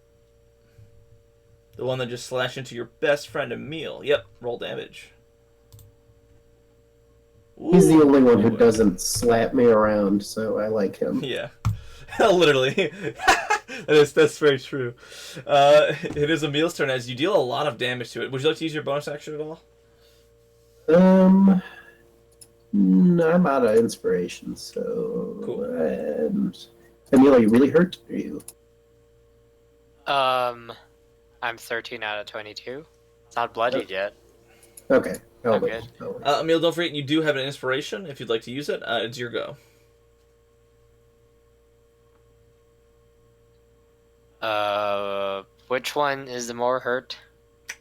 The one that just slashed into your best friend Emil. Yep, roll damage. He's the Ooh. only one who doesn't slap me around, so I like him. Yeah. Literally. That's very true. It is Emil's turn as you deal a lot of damage to it. Would you like to use your bonus action at all? I'm out of inspiration, so... Cool. And... Emil, are you really hurt? Are you? I'm 13 out of 22. It's not bloodied yet. Okay. I'm good. Emil, don't forget you do have an inspiration if you'd like to use it. It's your go. Which one is the more hurt?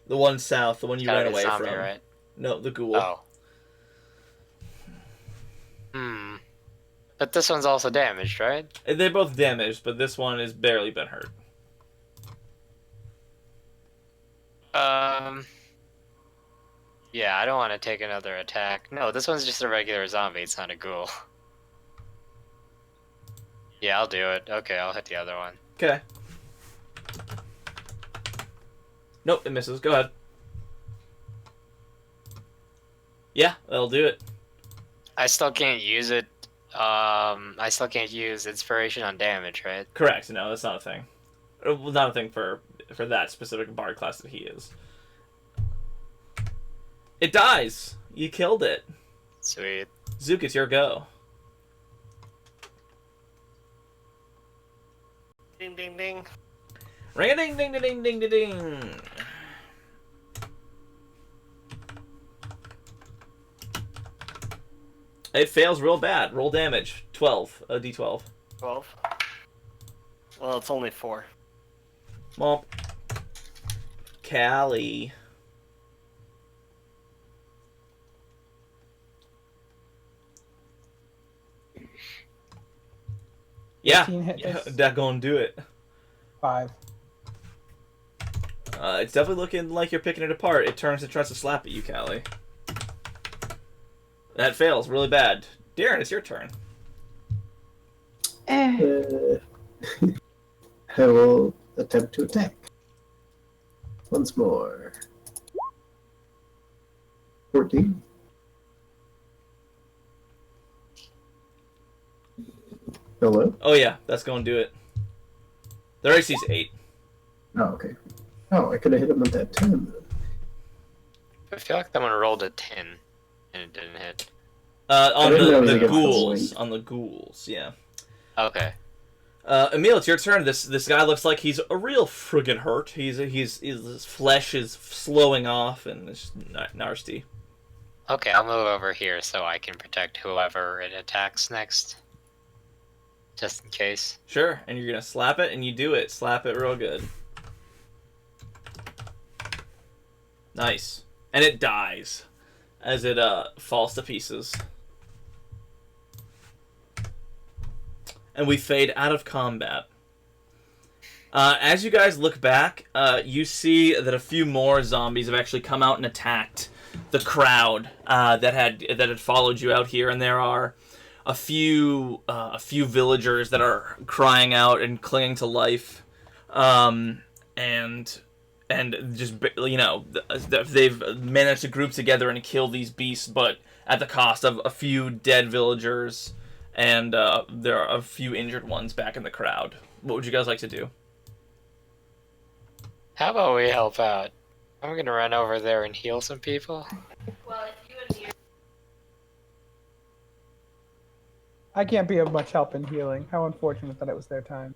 The one south, the one you Gotta ran be away zombie, from. right? No, the ghoul. Oh. Hmm. But this one's also damaged, right? They're both damaged, but this one has barely been hurt. Yeah, I don't want to take another attack. No, this one's just a regular zombie. It's not a ghoul. Yeah, I'll do it. Okay, I'll hit the other one. Okay. Nope, it misses. Go ahead. Yeah, that'll do it. I still can't use it. I still can't use inspiration on damage, right? Correct. No, that's not a thing. Well, not a thing for that specific bard class that he is. It dies. You killed it. Sweet. Zook, it's your go. Ding ding ding. Ring a ding ding ding ding ding ding ding. It fails real bad. Roll damage. 12. A d12. 12. Well, it's only 4. Well, Callie. Yeah, 15 hit this. that gonna do it. 5. It's definitely looking like you're picking it apart. It turns and tries to slap at you, Callie. That fails really bad. Darren, it's your turn. I will attempt to attack. Once more. 14. Hello? Oh yeah, that's gonna do it. Their AC's 8. Oh, okay. Oh, I could have hit him with that 10. I feel like that one rolled a 10 and it didn't hit. On didn't know it was the against the ghouls. blade. On the ghouls, yeah. Okay. Emil, it's your turn. This guy looks like he's a real friggin' hurt. His flesh is slowing off and it's nasty. Okay, I'll move over here so I can protect whoever it attacks next. Just in case. Sure, and you're gonna slap it, and you do it. Slap it real good. Nice. And it dies as it falls to pieces. And we fade out of combat. As you guys look back, you see that a few more zombies have actually come out and attacked the crowd that had followed you out here, and there are a few villagers that are crying out and clinging to life, and just, you know, they've managed to group together and kill these beasts, but at the cost of a few dead villagers, and there are a few injured ones back in the crowd. What would you guys like to do? How about we help out? I'm gonna run over there and heal some people. I can't be of much help in healing. How unfortunate that it was their time.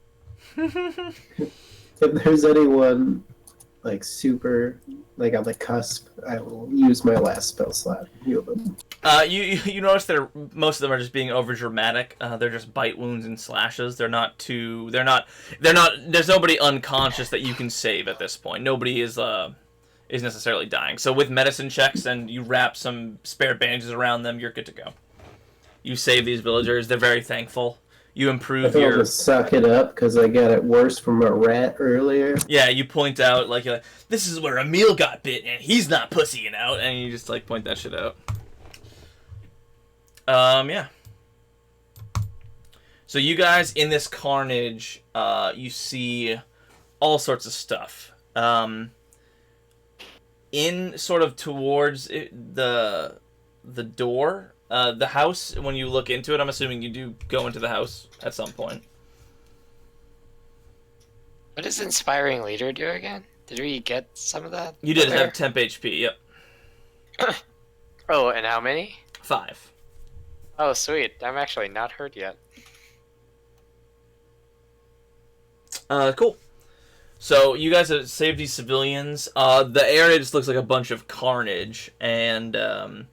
If there's anyone like super like on the cusp, I will use my last spell slot and heal them. You notice that most of them are just being over dramatic. They're just bite wounds and slashes. They're not. There's nobody unconscious that you can save at this point. Nobody is necessarily dying. So with medicine checks and you wrap some spare bandages around them, you're good to go. You save these villagers. They're very thankful. You I improve think I'll your. just suck it up because I got it worse from a rat earlier. Yeah, you point out like this is where Emil got bit and he's not pussying out, and you just like point that shit out. Yeah. So you guys in this carnage, you see all sorts of stuff. In sort of towards the door, the house. When you look into it, I'm assuming you do go into the house at some point. What does Inspiring Leader do again? Did we get some of that? You did there? have temp HP. Yep. Oh, and how many? 5. Oh, sweet. I'm actually not hurt yet. Cool. So you guys have saved these civilians. The area just looks like a bunch of carnage, and can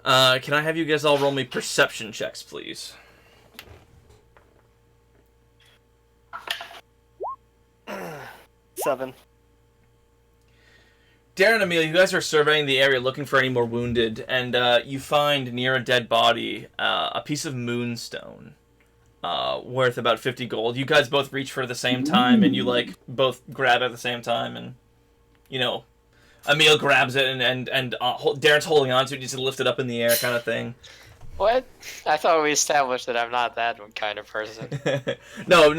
I have you guys all roll me perception checks, please? Seven. Darren and Emil, you guys are surveying the area looking for any more wounded, and you find near a dead body a piece of moonstone worth about 50 gold. You guys both reach for it at the same time, and you like both grab it at the same time, and Emil grabs it, and Darren's holding on to it, just to lift it up in the air, kind of thing. What? I thought we established that I'm not that kind of person. No.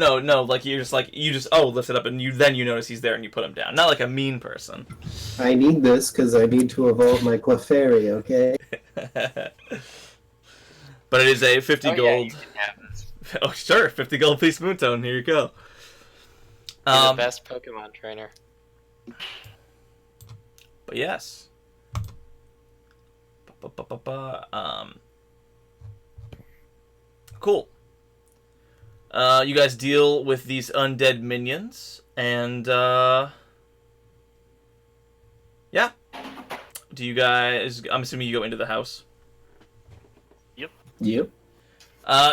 Like you just lift it up, and you notice he's there, and you put him down. Not like a mean person. I need this because I need to evolve my Clefairy, okay? But it is a 50 Oh, gold. yeah, you can have this. Oh, sure, 50 gold piece Moonstone. Here you go. You're the best Pokemon trainer. But yes. Cool. You guys deal with these undead minions, and yeah. Do you guys? I'm assuming you go into the house. Yep.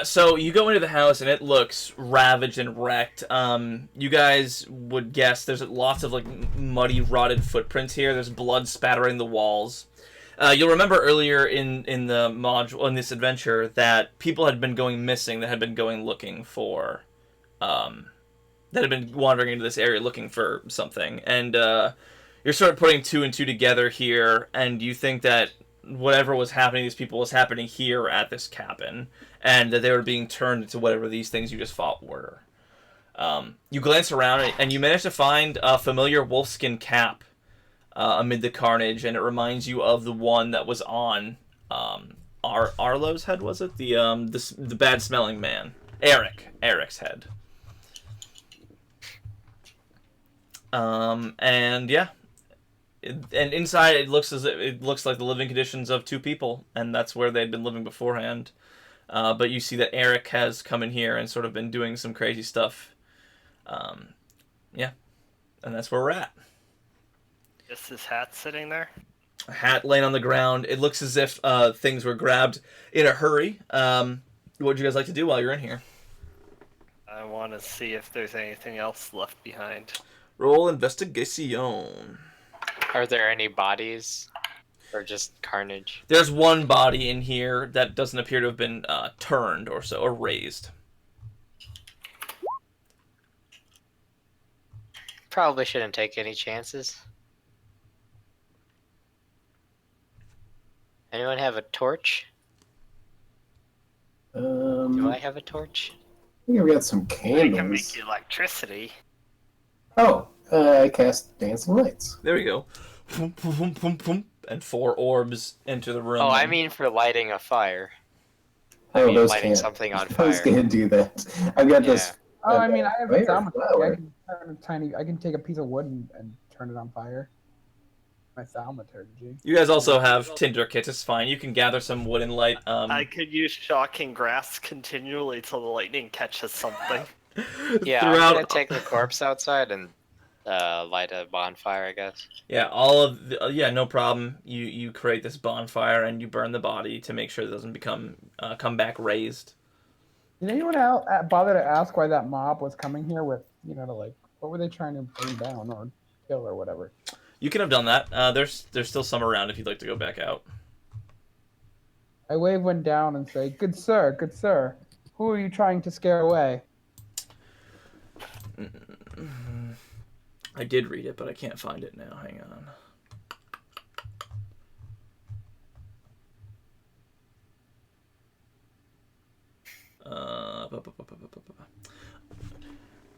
So you go into the house and it looks ravaged and wrecked. You guys would guess there's lots of like muddy, rotted footprints here. There's blood spattering the walls. You'll remember earlier in the module in this adventure that people had been going missing, that had been going looking for, that had been wandering into this area looking for something, and you're sort of putting two and two together here, and you think that whatever was happening to these people was happening here at this cabin, and that they were being turned into whatever these things you just fought were. You glance around, and you manage to find a familiar wolfskin cap amid the carnage, and it reminds you of the one that was on Arlo's head, was it? The bad-smelling man. Eric's head. And yeah. And inside it looks like the living conditions of two people, and that's where they'd been living beforehand. But you see that Eric has come in here and sort of been doing some crazy stuff. Yeah. And that's where we're at. Is his hat sitting there? A hat laying on the ground. It looks as if things were grabbed in a hurry. What would you guys like to do while you're in here? I want to see if there's anything else left behind. Roll investigation. Are there any bodies? Or just carnage? There's one body in here that doesn't appear to have been turned or so, or raised. Probably shouldn't take any chances. Anyone have a torch? Do I have a torch? I think I've got some I can candles. make electricity. Oh, I cast Dancing Lights. There we go. Boom, boom, boom, boom, boom, and 4 orbs enter the room. Oh, I mean for lighting a fire. Oh, mean, those lighting can't. something on Those fire. can't do that. I've got this. Oh, I mean, I have a fire thaumaturgy. flower. I can take a piece of wood and turn it on fire. My thaumaturgy. You guys also have tinder kits. It's fine. You can gather some wood and light. I could use shocking grass continually till the lightning catches something. Yeah, I'm throughout. gonna take the corpse outside and light a bonfire, I guess. Yeah, all of the, yeah, no problem. You create this bonfire and you burn the body to make sure it doesn't come back raised. Did anyone bother to ask why that mob was coming here with, what were they trying to burn down or kill or whatever? You can have done that. There's still some around if you'd like to go back out. I wave one down and say, good sir, who are you trying to scare away? I did read it, but I can't find it now. Hang on.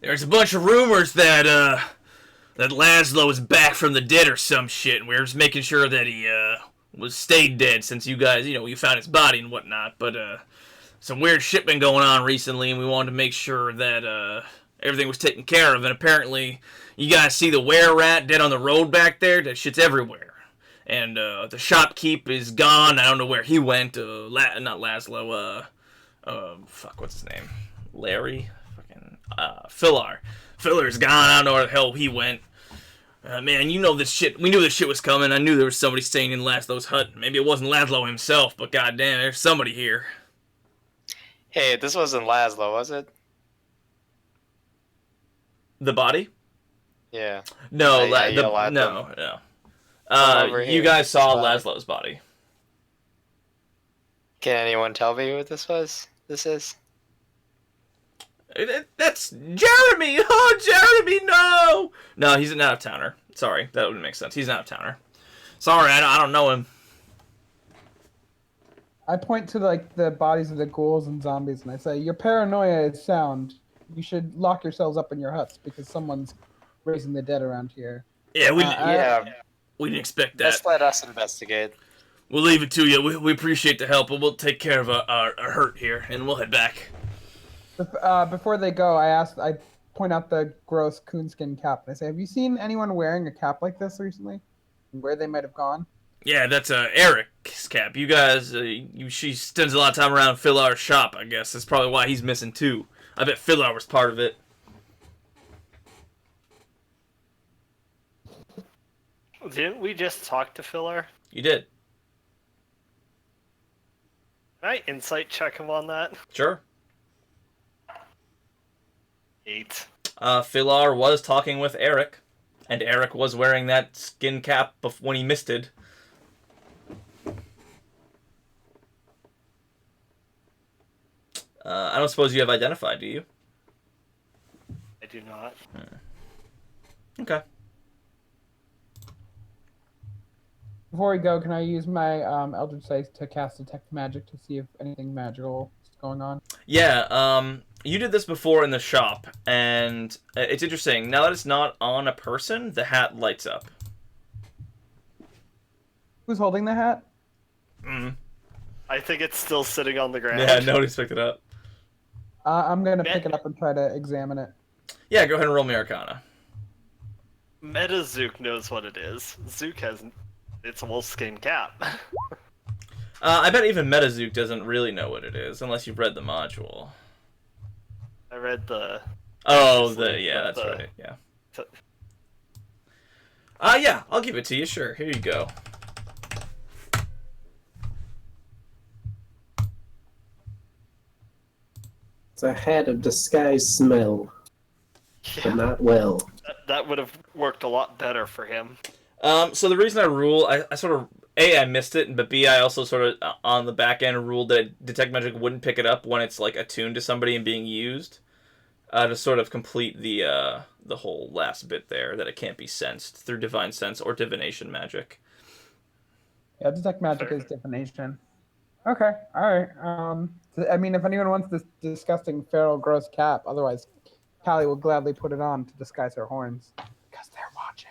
There's a bunch of rumors that Laszlo is back from the dead or some shit, and we're just making sure that he stayed dead since you guys, you found his body and whatnot. But some weird shit been going on recently, and we wanted to make sure that everything was taken care of. And apparently, you guys see the were-rat dead on the road back there? That shit's everywhere. And the shopkeep is gone. I don't know where he went. Not Laszlo. What's his name? Larry? Fucking Filar. Filar's gone. I don't know where the hell he went. Man, this shit. We knew this shit was coming. I knew there was somebody staying in Laszlo's hut. Maybe it wasn't Laszlo himself, but goddamn, there's somebody here. Hey, this wasn't Laszlo, was it? The body? Yeah. No, I yell at no. over You here. guys saw Body. Laszlo's body. Can anyone tell me who this was? This is? That's Jeremy! Oh, Jeremy, no! No, he's an out-of-towner. Sorry, that wouldn't make sense. He's an out-of-towner. Sorry, I don't know him. I point to like the bodies of the ghouls and zombies, and I say, "Your paranoia is sound. You should lock yourselves up in your huts because someone's raising the dead around here." Yeah, Yeah, we didn't expect that. just let us investigate. We'll leave it to you. We appreciate the help, but we'll take care of our hurt here, and we'll head back. Before they go, I point out the gross coonskin cap, and I say, "Have you seen anyone wearing a cap like this recently? Where they might have gone?" Yeah, that's Eric's cap. You guys, she spends a lot of time around Philar's shop, I guess. That's probably why he's missing too. I bet Philar was part of it. Didn't we just talk to Filler? You did. Can I insight check him on that? Sure. 8. Philar was talking with Eric, and Eric was wearing that skin cap when he misted. I don't suppose you have identified, do you? I do not. Okay. Before we go, can I use my Eldritch Sight to cast Detect Magic to see if anything magical is going on? Yeah, you did this before in the shop, and it's interesting. Now that it's not on a person, the hat lights up. Who's holding the hat? I think it's still sitting on the ground. Yeah, nobody's picked it up. I'm gonna pick it up and try to examine it. Yeah, go ahead and roll me Arcana. Meta Zook knows what it is. Zook has... It's a wolfskin cap. I bet even MetaZook doesn't really know what it is, unless you've read the module. I read the... Oh, Yeah, that's right, yeah. t- Yeah, I'll give it to you, sure. Here you go. It's a hat of disguise smell, but not well. That would have worked a lot better for him. So the reason I sort of, A, I missed it, but B, I also sort of, on the back end, ruled that Detect Magic wouldn't pick it up when it's, like, attuned to somebody and being used, to sort of complete the whole last bit there, that it can't be sensed through Divine Sense or Divination Magic. Yeah, Detect Magic is divination. Okay, alright. I mean, if anyone wants this disgusting feral gross cap, otherwise Callie will gladly put it on to disguise her horns. Because they're watching.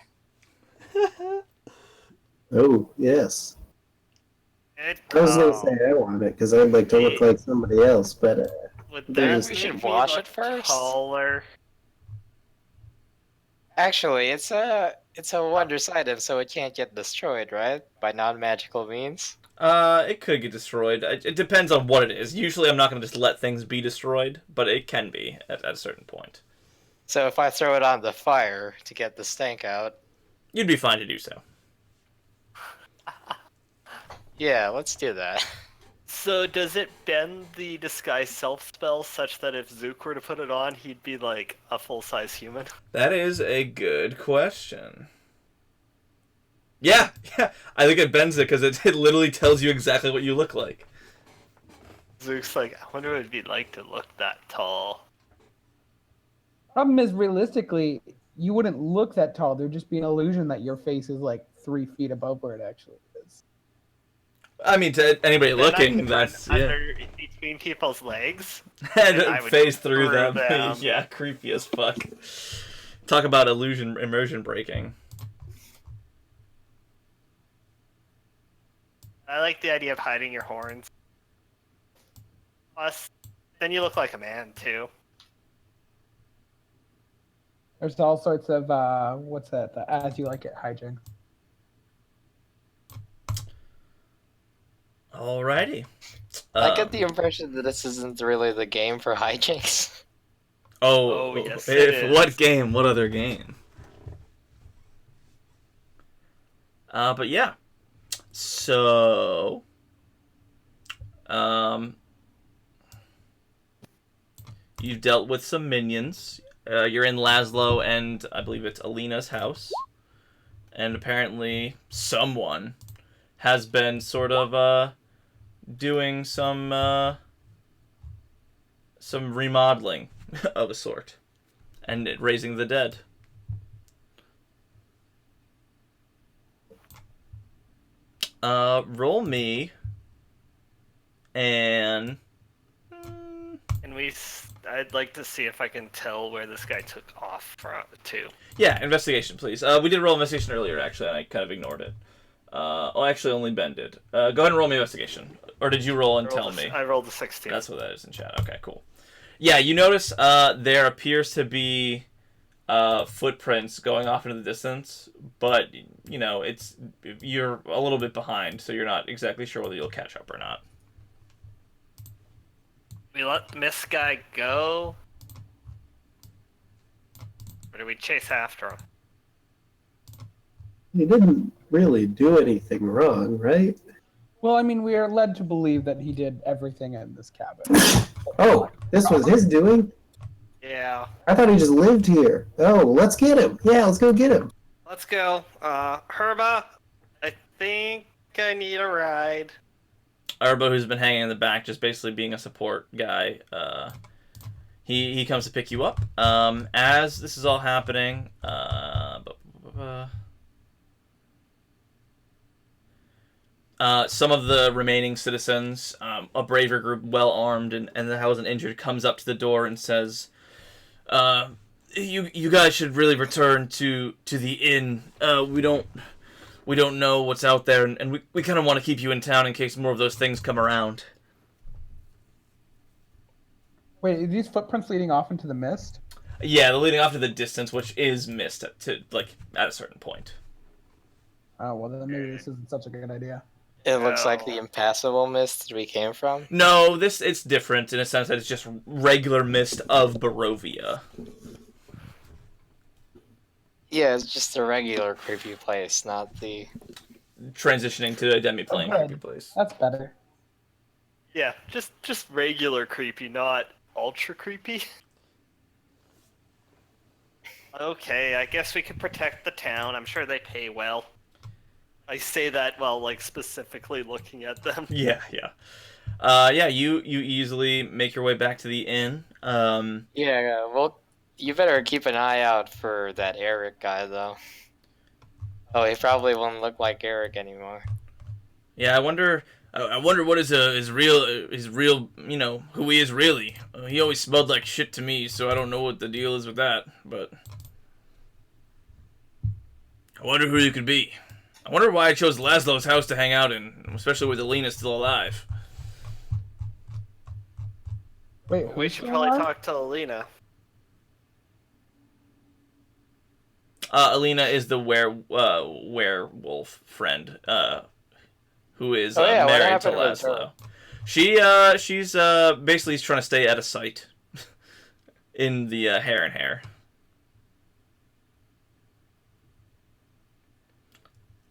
Oh, yes. It I was going to say I want it because I'd like to look like somebody else, but Would there's- that We should make me wash look it first. Taller? Actually, it's a wondrous item, so it can't get destroyed, right? By non-magical means. It could get destroyed. It depends on what it is. Usually I'm not going to just let things be destroyed, but it can be at a certain point. So if I throw it on the fire to get the stank out, You'd be fine to do so. yeah, let's do that. So does it bend the disguise self spell such that if Zook were to put it on, he'd be like a full-size human? That is a good question. Yeah. I think it bends it because it literally tells you exactly what you look like. Zook's like, I wonder what it'd be like to look that tall. Problem is, realistically, you wouldn't look that tall. There'd just be an illusion that your face is like 3 feet above where it actually is. I mean, to anybody Then I looking, could that's run yeah. under between people's legs. And I would phase through through them. them. Yeah, creepy as fuck. Talk about immersion breaking. I like the idea of hiding your horns. Plus, then you look like a man too. There's all sorts of what's that? The as you like it hijinks. Alrighty. I get the impression that this isn't really the game for hijinks. Oh, yes, it is. What game? What other game? But yeah. So, you've dealt with some minions. You're in Laszlo and I believe it's Alina's house. and apparently someone has been sort of doing some remodeling of a sort, and raising the dead. Roll me and I'd like to see if I can tell where this guy took off from to. yeah, investigation, please. We did roll investigation earlier, actually, and I kind of ignored it. Actually, only Ben did. Go ahead and roll me investigation. Or did you roll and tell me? I rolled a 16. That's what that is in chat. Okay, cool. Yeah, you notice there appears to be footprints going off into the distance, but, you know, you're a little bit behind, so you're not exactly sure whether you'll catch up or not. We let the mist guy go? Or do we chase after him? He didn't really do anything wrong, right? Well, I mean, we are led to believe that he did everything in this cabin. Oh, this was his doing? Yeah. I thought he just lived here. Oh, let's get him. Yeah, let's go get him. Let's go. Herba, I think I need a ride. Arbo, who's been hanging in the back, just basically being a support guy, he comes to pick you up. As this is all happening, some of the remaining citizens, a braver group, well armed and that wasn't injured, comes up to the door and says, "You guys should really return to the inn. We don't know what's out there, and we kind of want to keep you in town in case more of those things come around." Wait, are these footprints leading off into the mist? Yeah, they're leading off to the distance, which is mist at a certain point. Oh, well, then maybe this isn't such a good idea. It looks like the impassable mist we came from. No, it's different in a sense that it's just regular mist of Barovia. Yeah, it's just a regular creepy place, not the... Transitioning to a demi-plane Okay. creepy place. That's better. Yeah, just regular creepy, not ultra creepy. Okay, I guess we could protect the town. I'm sure they pay well. I say that while, like, specifically looking at them. Yeah. You easily make your way back to the inn. Yeah, well, you better keep an eye out for that Eric guy, though. Oh, he probably won't look like Eric anymore. Yeah, I wonder what his real, you know, who he is really. He always smelled like shit to me, so I don't know what the deal is with that, but I wonder who he could be. I wonder why I chose Laszlo's house to hang out in, especially with Alina still alive. Wait, We should probably talk to Alina. Alina is the werewolf friend, who is Oh, yeah, what married to happened with Laszlo. She's basically trying to stay out of sight in the Hair and Hair.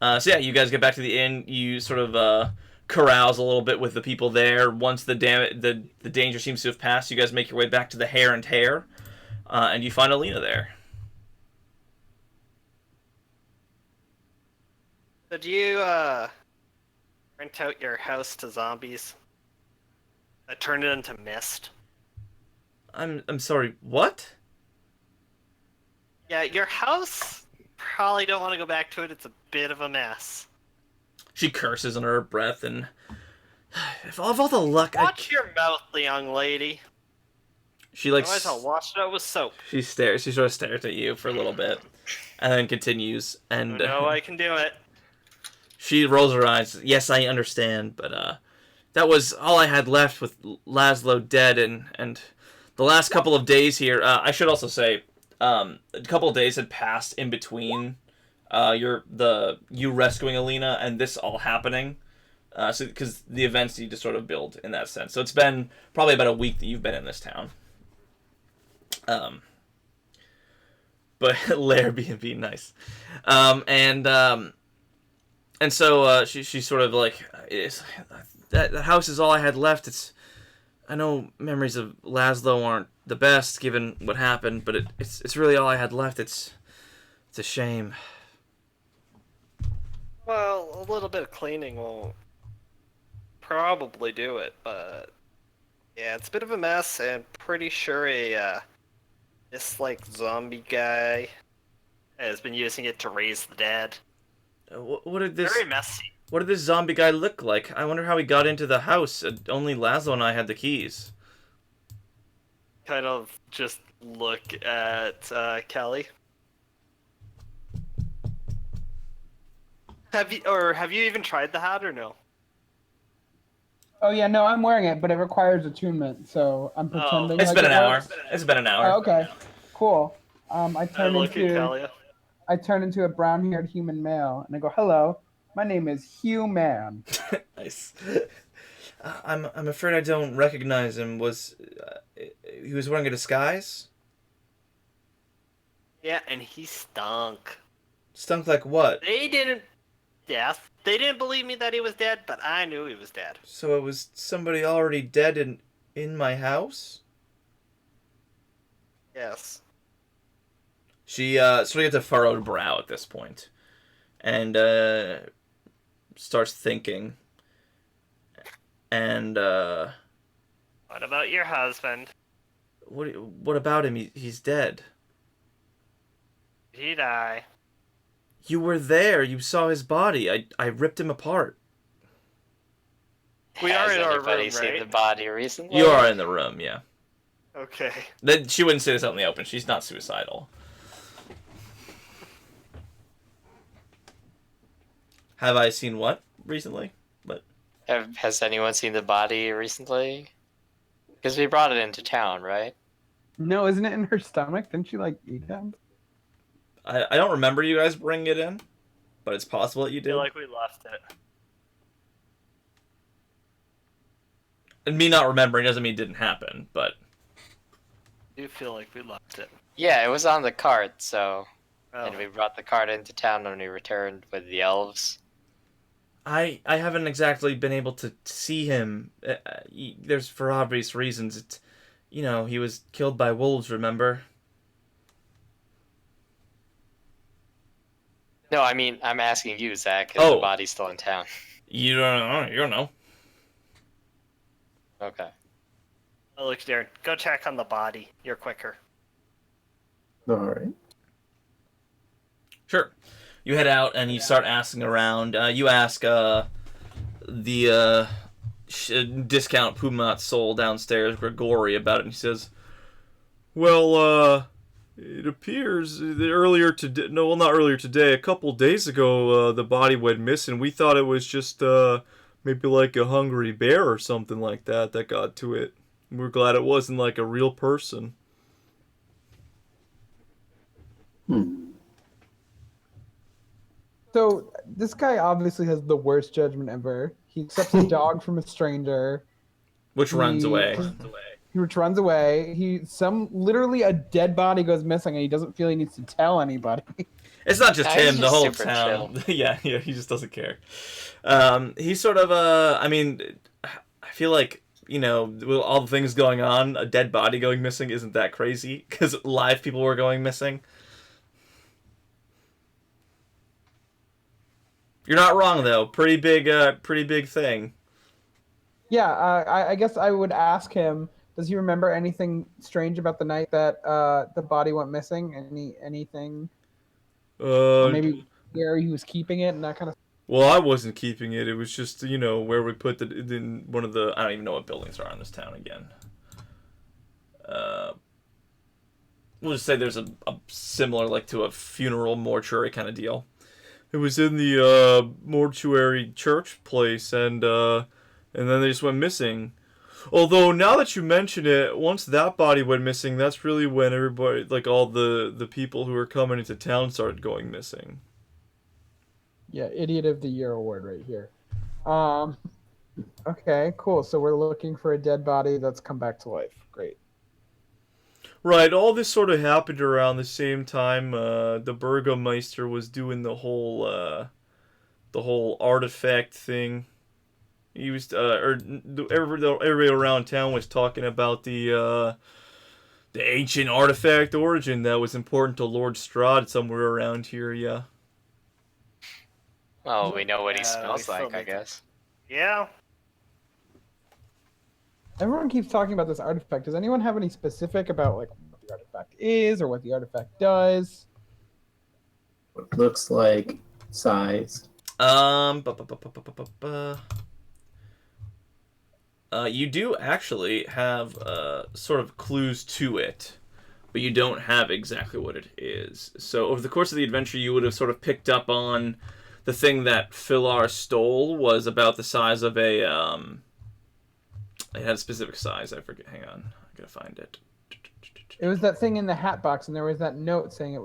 So yeah, you guys get back to the inn. You sort of carouse a little bit with the people there. Once the danger seems to have passed, you guys make your way back to the Hair and Hair, and you find Alina there. Did you rent out your house to zombies? That turned it into mist. I'm sorry. What? Yeah, your house. Probably don't want to go back to it. It's a bit of a mess. She curses under her breath, and if all the luck, Watch your mouth, young lady. She like Otherwise, I'll wash it out with soap. She stares. She sort of stares at you for a little bit, and then continues. And No, I can do it. she rolls her eyes. Yes, I understand, but that was all I had left with Laszlo dead, and the last couple of days here. I should also say, a couple of days had passed in between you rescuing Alina and this all happening. So because the events need to sort of build in that sense. So it's been probably about a week that you've been in this town. But Lair being nice. And so she's sort of like, that house is all I had left. I know memories of Laszlo aren't the best given what happened, but it's really all I had left. It's a shame. Well, a little bit of cleaning will probably do it, but yeah, it's a bit of a mess, and pretty sure this like zombie guy has been using it to raise the dead. What did this? Very messy. What did this zombie guy look like? I wonder how he got into the house. Only Laszlo and I had the keys. Kind of just look at Kelly. Have you even tried the hat or no? Oh yeah, no, I'm wearing it, but it requires attunement, so I'm pretending. It's like been an hour. works. It's been an hour. Oh, okay, cool. I I turn look at into Kelly. a brown-haired human male, and I go, "Hello, my name is Human." Nice. I'm afraid I don't recognize him. He was wearing a disguise? Yeah, and he stunk. Stunk like what? They didn't believe me that he was dead, but I knew he was dead. So it was somebody already dead in my house? Yes. She sort of gets a furrowed brow at this point, and starts thinking. And What about your husband? what about him? He's dead. Did he die? You were there. You saw his body. I ripped him apart. We are Has in our anybody room, seen right? the body recently? You are in the room, yeah. Okay. She wouldn't say this out in the open. She's not suicidal. Have I seen what recently? What? Has anyone seen the body recently? Because we brought it into town, right? No, isn't it in her stomach? Didn't she like eat him? I don't remember you guys bringing it in, but it's possible that you I feel did. like we left it. And me not remembering doesn't mean it didn't happen, but I do feel like we left it. Yeah, it was on the cart, so... Oh. And we brought the cart into town when we returned with the elves. I haven't exactly been able to see him. There's for obvious reasons. It's, he was killed by wolves. Remember? No, I mean, I'm asking you, Zach, because the body's still in town. You don't know. You don't know. Okay. Oh, look, Darren. Go check on the body. You're quicker. All right. Sure. You head out and you start asking around. You ask the discount Pumat soul downstairs, Grigori, about it, and he says, "Well, it appears that not earlier today, a couple days ago, the body went missing. We thought it was just maybe like a hungry bear or something like that got to it. We're glad it wasn't like a real person." So this guy obviously has the worst judgment ever. He accepts a dog from a stranger. Which runs away. Which runs away. Literally a dead body goes missing, and he doesn't feel he needs to tell anybody. It's not just him, he's the whole super town. yeah, he just doesn't care. He's sort of I feel like, with all the things going on, a dead body going missing isn't that crazy, because live people were going missing. You're not wrong, though. Pretty big thing. Yeah, I guess I would ask him, does he remember anything strange about the night that the body went missing? Anything? Or maybe where he was keeping it and that kind of. Well, I wasn't keeping it. It was just, where we put it in one of the... I don't even know what buildings are in this town again. We'll just say there's a similar, to a funeral mortuary kind of deal. It was in the mortuary church place, and then they just went missing. Although, now that you mention it, once that body went missing, that's really when everybody, all the people who were coming into town started going missing. Yeah, Idiot of the Year award right here. Okay, cool. So we're looking for a dead body that's come back to life. Great. Right, all this sort of happened around the same time the Burgomeister was doing the whole artifact thing. He was, everybody around town was talking about the ancient artifact origin that was important to Lord Strahd somewhere around here, yeah. Well, we know what he Yeah, we smells still like, I need to- guess. Yeah. Everyone keeps talking about this artifact. Does anyone have any specific about like what the artifact is or what the artifact does? What looks like size. Bu- bu- bu- bu- bu- bu- bu- bu. You do actually have sort of clues to it, but you don't have exactly what it is. So over the course of the adventure, you would have sort of picked up on the thing that Philar stole was about the size of a. It had a specific size. I forget. Hang on, I gotta find it. It was that thing in the hat box, and there was that note saying it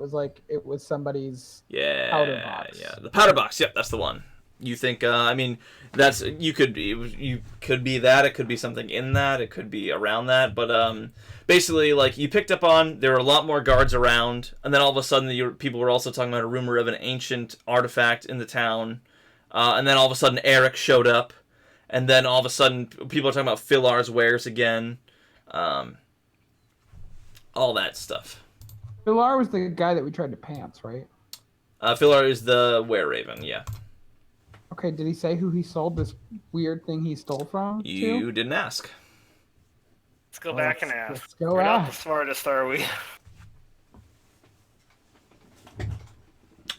was somebody's Yeah, powder box. yeah, the powder box. Yep, that's the one. You think? I mean, that's you could be that. It could be something in that. It could be around that. But basically, like you picked up on, there were a lot more guards around, and then all of a sudden, people were also talking about a rumor of an ancient artifact in the town, and then all of a sudden, Eric showed up, and then all of a sudden, people are talking about Philar's wares again, all that stuff. Pilar was the guy that we tried to pants, right? Philar is the were raven. Yeah. Okay, did he say who he sold this weird thing he stole from? You to? didn't ask. Let's go Well, back and let's ask. go We're not the ask. smartest, are we?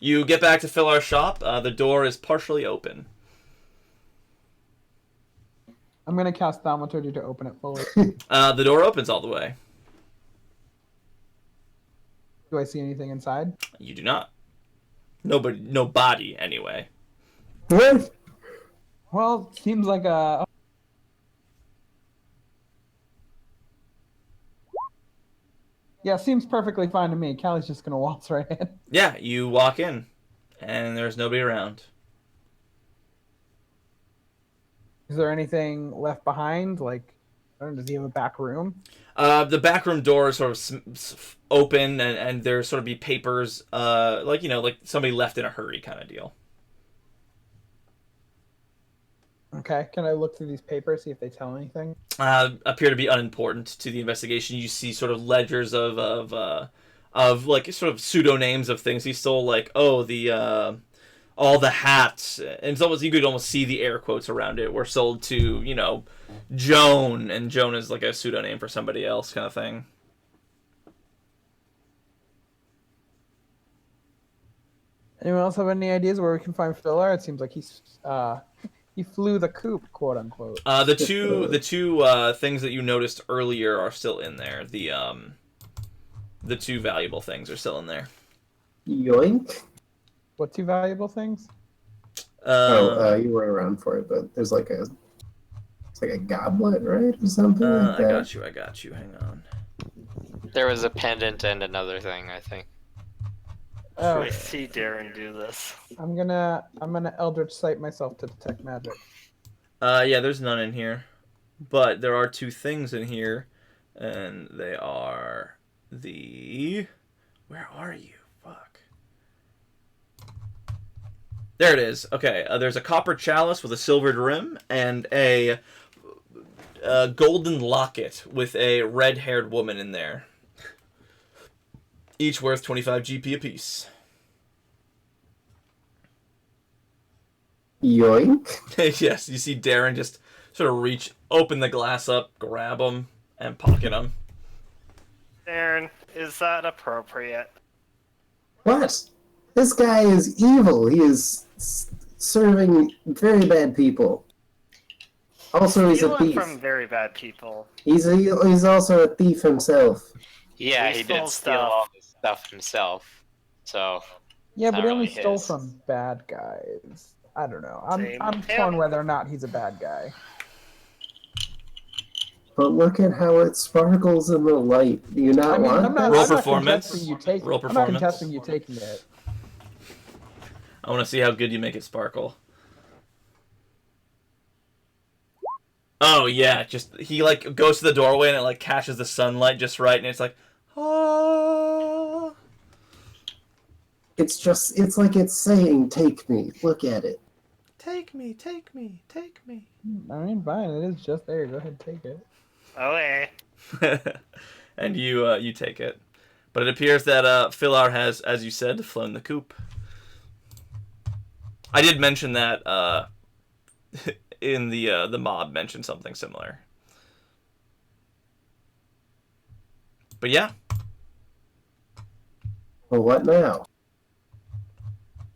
You get back to Philar's shop. The door is partially open. I'm gonna cast Thaumaturgy to open it fully. The door opens all the way. Do I see anything inside? You do not. Nobody, no body, anyway. What? Well, seems like a. Yeah, seems perfectly fine to me. Callie's just gonna waltz right in. Yeah, you walk in, and there's nobody around. Is there anything left behind? Like, I don't know, does he have a back room? The back room door is sort of open, and there sort of be papers, like like somebody left in a hurry kind of deal. Okay, can I look through these papers, see if they tell anything? Appear to be unimportant to the investigation. You see sort of ledgers of like sort of pseudonames of things he stole, like the all the hats, and it's almost, you could almost see the air quotes around it, were sold to Joan, and Joan is like a pseudonym for somebody else kind of thing. Anyone else have any ideas where we can find Filler? It seems like he flew the coop, quote unquote. The two things that you noticed earlier are still in there. The two valuable things are still in there. Yoink. What two valuable things? You weren't around for it, but there's like it's like a goblet, right, or something like that. I got you. Hang on. There was a pendant and another thing, I think. Oh, I see Darren do this. I'm gonna Eldritch Sight myself to detect magic. Yeah, there's none in here, but there are two things in here, and they are the. Where are you? Fuck. There it is. Okay, there's a copper chalice with a silvered rim and a golden locket with a red-haired woman in there. Each worth 25 GP apiece. Yoink. Yes, you see Darren just sort of open the glass up, grab them, and pocket them. Darren, is that appropriate? What? This guy is evil. He is serving very bad people. Also, he's a Stealing thief. from very bad people. He's also a thief himself. Yeah, He he stole did steal stuff. all this stuff himself. So Yeah, but not he only really stole his. from bad guys. I don't know. Same I'm with him. torn whether or not he's a bad guy. But look at how it sparkles in the light. Do you not want I'm not, Roll I'm not performance. contesting you taking. Roll I'm not performance. contesting you taking it. I want to see how good you make it sparkle. Oh yeah, just he like goes to the doorway and it like catches the sunlight just right, and it's like, ah. It's like it's saying, "Take me." Look at it. Take me, take me, take me. I mean, fine. It is just there. Go ahead, take it. Okay. And you take it, but it appears that Philar has, as you said, flown the coop. I did mention that in the mob mentioned something similar. But yeah, Well, what now?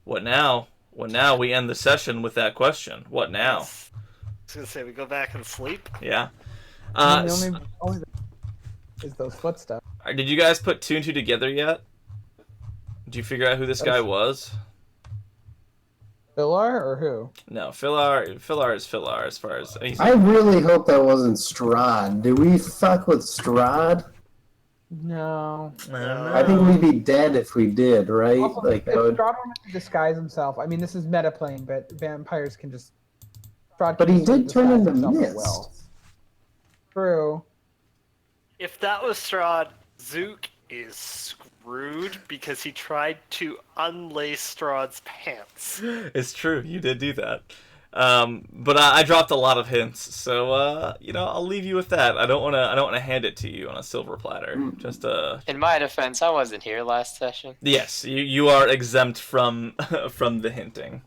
what now? What now? We end the session with that question. What now? Yes. I was gonna say we go back and sleep. Yeah. I mean, the only is those footsteps. Did you guys put two and two together yet? Did you figure out who this guy was? Villar or who? No, Philar is Philar as far as I really hope that wasn't Strahd. Did we fuck with Strahd? No. I think we'd be dead if we did, right? Also, Like, if I would... Strahd wanted to disguise himself, I mean, this is meta playing, but vampires can just. Strahd But can he just did turn disguise into himself at mist. will. True. If that was Strahd, Zook is screwed because he tried to unlace Strahd's pants. It's true, you did do that. But I dropped a lot of hints, so I'll leave you with that. I don't wanna hand it to you on a silver platter. Just In my defense, I wasn't here last session. yes, you are exempt from from the hinting.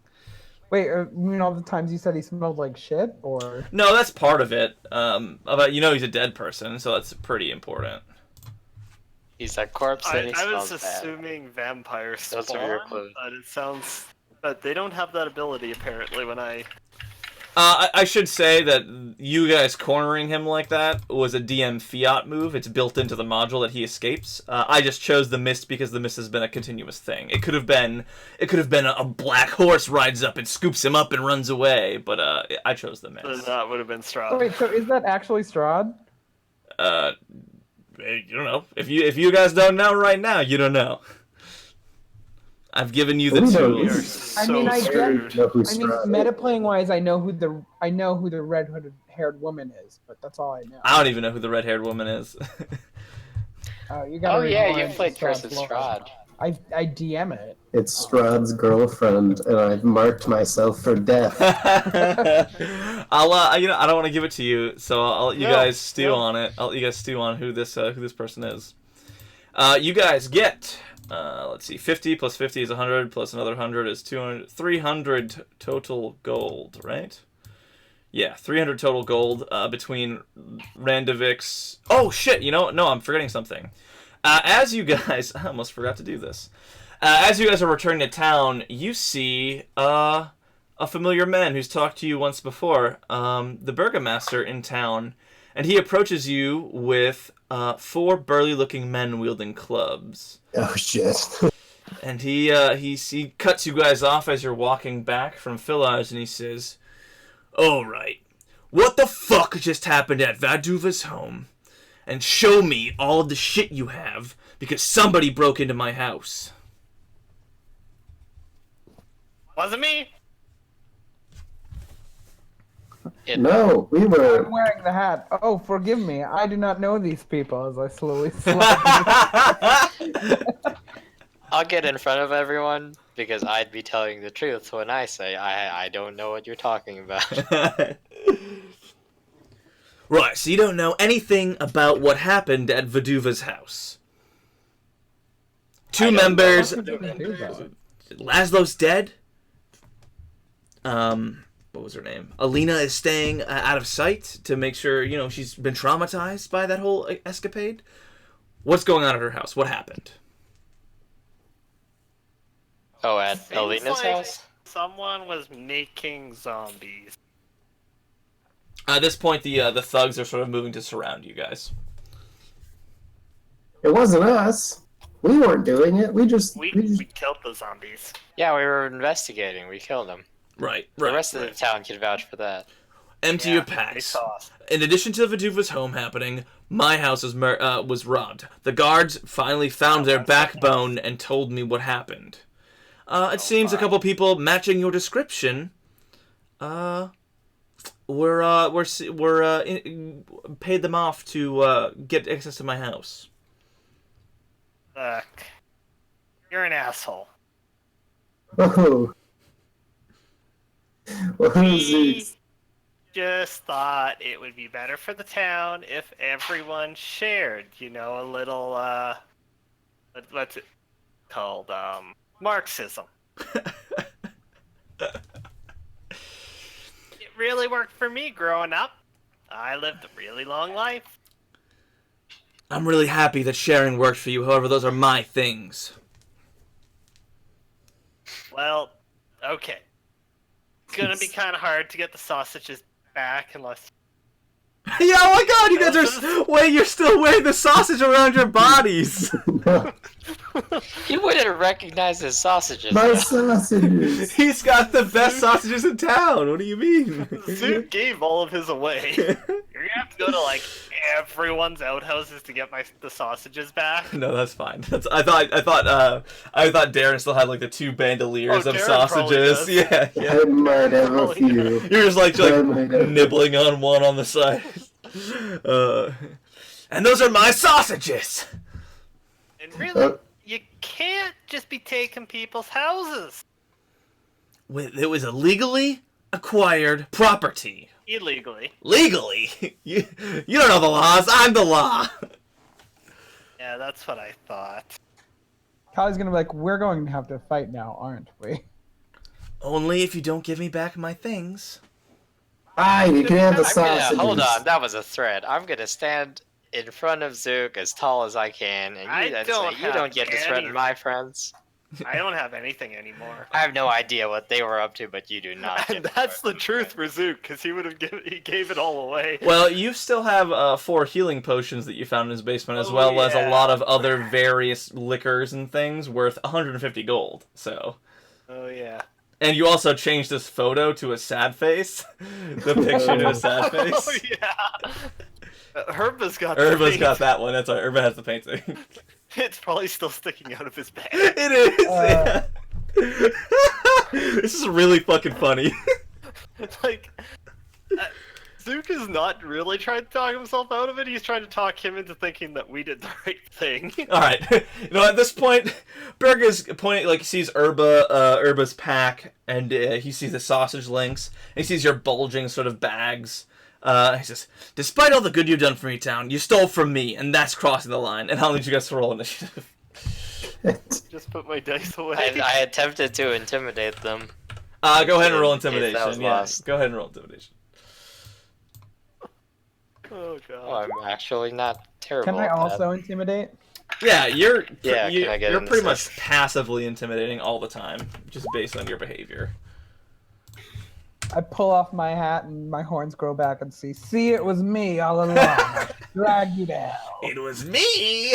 Wait, you mean all the times you said he smelled like shit, or? No, that's part of it. About he's a dead person, so that's pretty important. He's a corpse and he I was smells bad. assuming vampire Those are your spawn, clues. but it sounds. But they don't have that ability apparently. When I should say that you guys cornering him like that was a DM fiat move. It's built into the module that he escapes. I just chose the mist because the mist has been a continuous thing. It could have been a black horse rides up and scoops him up and runs away, but I chose the mist. that would have been Strahd. Oh, wait, so is that actually Strahd? You don't know. If you guys don't know right now, you don't know. I've given you the We don't We are tools. so I mean, I screwed. know who I mean, Strahd meta is. playing wise, I know who the red hooded haired woman is, but that's all I know. I don't even know who the red-haired woman is. You gotta Oh read yeah, more you into played Strahd's versus lore. Strahd. I DM it. It's Strahd's girlfriend, and I've marked myself for death. I'll I don't want to give it to you, so I'll let you No, guys stew no. on it. I'll let you guys stew on who this person is. You guys get let's see, 50 plus 50 is 100 plus another 100 is 200, 300 total gold, right? Yeah, 300 total gold between Randovix. Oh shit! No, I'm forgetting something. As you guys, I almost forgot to do this. As you guys are returning to town, you see a familiar man who's talked to you once before, the Burgomaster in town, and he approaches you with 4 burly-looking men wielding clubs. Oh shit. And he cuts you guys off as you're walking back from Philars, and he says, "All right, what the fuck just happened at Vaduva's home? And show me all the shit you have, because somebody broke into my house." Wasn't me. No, we were. I'm wearing the hat. Oh, forgive me. I do not know these people. As I slowly slide. I'll get in front of everyone because I'd be telling the truth when I say I don't know what you're talking about. Right, so you don't know anything about what happened at Vaduva's house. Two members. Laszlo's dead. What was her name? Alina is staying out of sight to make sure, she's been traumatized by that whole escapade. What's going on at her house? What happened? Oh, at Seems Alina's like house? Someone was making zombies. At this point, the thugs are sort of moving to surround you guys. It wasn't us. We weren't doing it. We just. We killed the zombies. Yeah, we were investigating. We killed him. Right. The rest of the town can vouch for that. Empty Yeah, your they packs. saw us. In addition to Vaduva's home happening, my house was robbed. The guards finally found their backbone and told me what happened. It seems a couple people matching your description. We're paid them off to get access to my house. Look, you're an asshole. Oh. Well, We just thought it would be better for the town if everyone shared, a little, what's it called? Marxism. It really worked for me growing up. I lived a really long life. I'm really happy that sharing worked for you. However, those are my things. Well, okay. It's gonna be kind of hard to get the sausages back unless... Yeah, oh my god, you guys are... Wait, you're still wearing the sausage around your bodies! No, He wouldn't recognize his sausages. my though. sausages. He's got the best sausages in town. What do you mean? Zoot gave all of his away. You're gonna have to go to, like, everyone's outhouses to get the sausages back. No, that's fine. I thought Darren still had like the 2 bandoliers of Darren probably sausages. does. Yeah, yeah. I might have a Probably few. You're just like I might have- nibbling on one on the side. And those are my sausages. And really, you can't just be taking people's houses. It was illegally acquired property. Illegally. Legally? You don't know the laws. I'm the law. Yeah, that's what I thought. Kylie's gonna be like, we're going to have to fight now, aren't we? Only if you don't give me back my things. Fine, you can have the I'm gonna, sausages. hold on, that was a threat. I'm gonna stand in front of Zook as tall as I can, and I you then don't say, you don't have get to threaten any- my friends. I don't have anything anymore. I have no idea what they were up to, but you do not. And get to that's the threaten truth for Zook, because he gave it all away. Well, you still have 4 healing potions that you found in his basement, as Oh, well as a yeah. lot of other various liquors and things worth 150 gold. So, Oh yeah. and you also changed this photo to a sad face, the picture to a sad face. Oh yeah. Herba's got. the Urba's thing. got that one. That's right. Urba has the painting. It's probably still sticking out of his bag. It is. Yeah. This is really fucking funny. It's like. Zook is not really trying to talk himself out of it. He's trying to talk him into thinking that we did the right thing. All right. You know, at this point, Berg is pointing, like, he sees Urba's pack, and he sees the sausage links, and he sees your bulging sort of bags. He says, despite all the good you've done for me, town, you stole from me, and that's crossing the line, and I'll need you guys to roll initiative. Just put my dice away. I attempted to intimidate them. Go ahead and roll In case that was intimidation. Yeah, lost. go ahead and roll intimidation. Oh god. Oh, I'm actually not terrible. Can I at that. also intimidate? Yeah, you're Yeah, can I get you're an pretty much assist? passively intimidating all the time, just based on your behavior. I pull off my hat and my horns grow back and see, it was me all along. I dragged you down. It was me!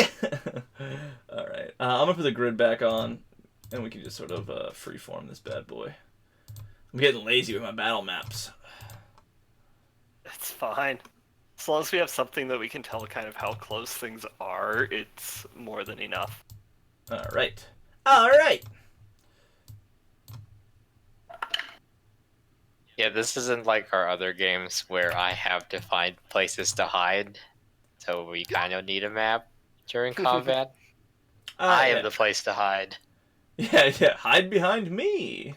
Alright, I'm gonna put the grid back on, and we can just sort of freeform this bad boy. I'm getting lazy with my battle maps. It's fine. As long as we have something that we can tell kind of how close things are, it's more than enough. Alright. Alright! Yeah, this isn't like our other games where I have to find places to hide, so we kind of need a map during combat. I am the place to hide. Yeah, hide behind me!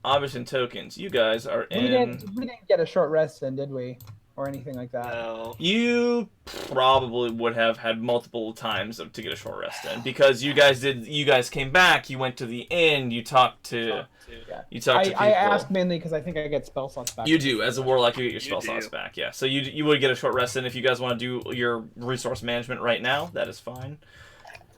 Objects and tokens, you guys are We in... didn't get a short rest in, did we? Or anything like that. No. You probably would have had multiple times to get a short rest in, because you guys came back, you went to the inn, you talked to people. I asked mainly because I think I get spell slots back. You do, as a warlock, you get your You spell do. slots back, yeah. So you would get a short rest in. If you guys want to do your resource management right now, that is fine.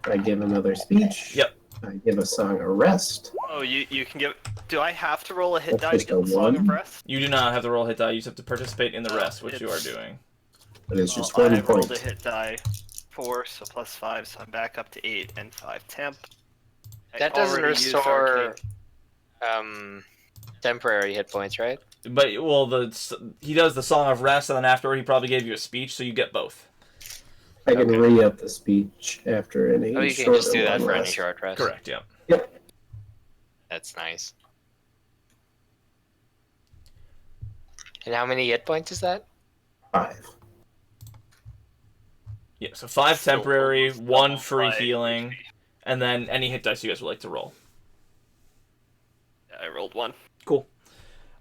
I give another speech. Yep. I give a song a rest. Oh, you can give. Do I have to roll a hit That's die to just get a the Song of one? Rest? You do not have to roll a hit die, you just have to participate in the rest, which you are It's- doing. But it's just Well, one I rolled a point. hit die 4, so plus 5, so I'm back up to 8 and 5 temp. I That doesn't already used restore Arcane. temporary hit points, right? But, well, he does the Song of Rest, and then afterward he probably gave you a speech, so you get both. I can re-up the speech after any Oh, you can short just do or that long for any rest. short rest. Correct, yeah. Yep. That's nice. And how many hit points is that? 5. Yeah, so 5 Still temporary, almost 1 double free my healing, HP. and then any hit dice you guys would like to roll. Yeah, I rolled 1. Cool.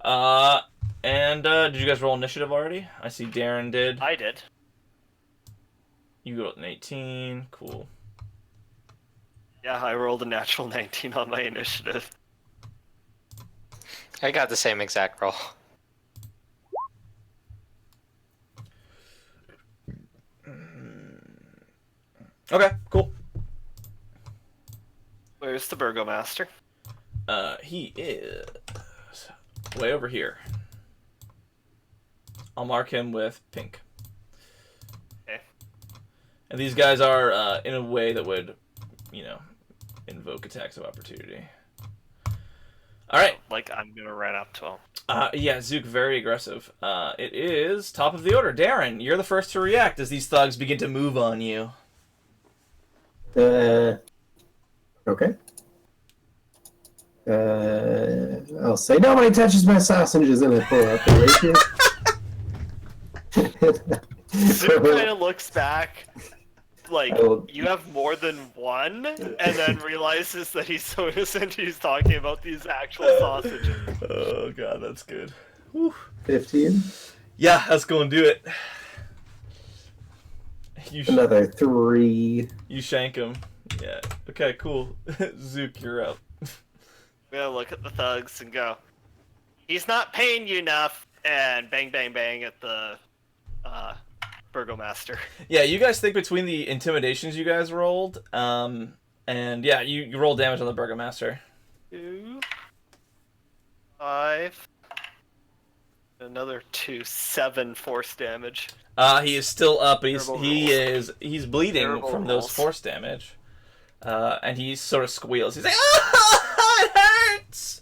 Did you guys roll initiative already? I see Darren did. I did. You got an 18. Cool. Yeah, I rolled a natural 19 on my initiative. I got the same exact roll. Okay, cool. Where's the Burgomaster? He is way over here. I'll mark him with pink. Okay. And these guys are in a way that would, invoke attacks of opportunity. All right. Like, I'm gonna run up to him. Yeah, Zook, very aggressive. It is top of the order. Darren, you're the first to react as these thugs begin to move on you. Okay. I'll say nobody touches my sausages, and I pull out the rapier. Zook kind of looks back, like, will- you have more than one, and then realizes that he's so innocent he's talking about these actual sausages. Oh, God, that's good. Whew. 15. Yeah, that's going to do it. Another 3. You shank him. Yeah. Okay, cool. Zook, you're up. I'm gonna look at the thugs and go, he's not paying you enough, and bang, bang, bang at the Burgomaster. Yeah, you guys think between the intimidations you guys rolled, and yeah, you roll damage on the Burgomaster. 2, 5, another 2, 7 force damage. He is still up, but Terrible he's bleeding Terrible from those rolls. force damage. And he sort of squeals. He's like, "Ah, it hurts!"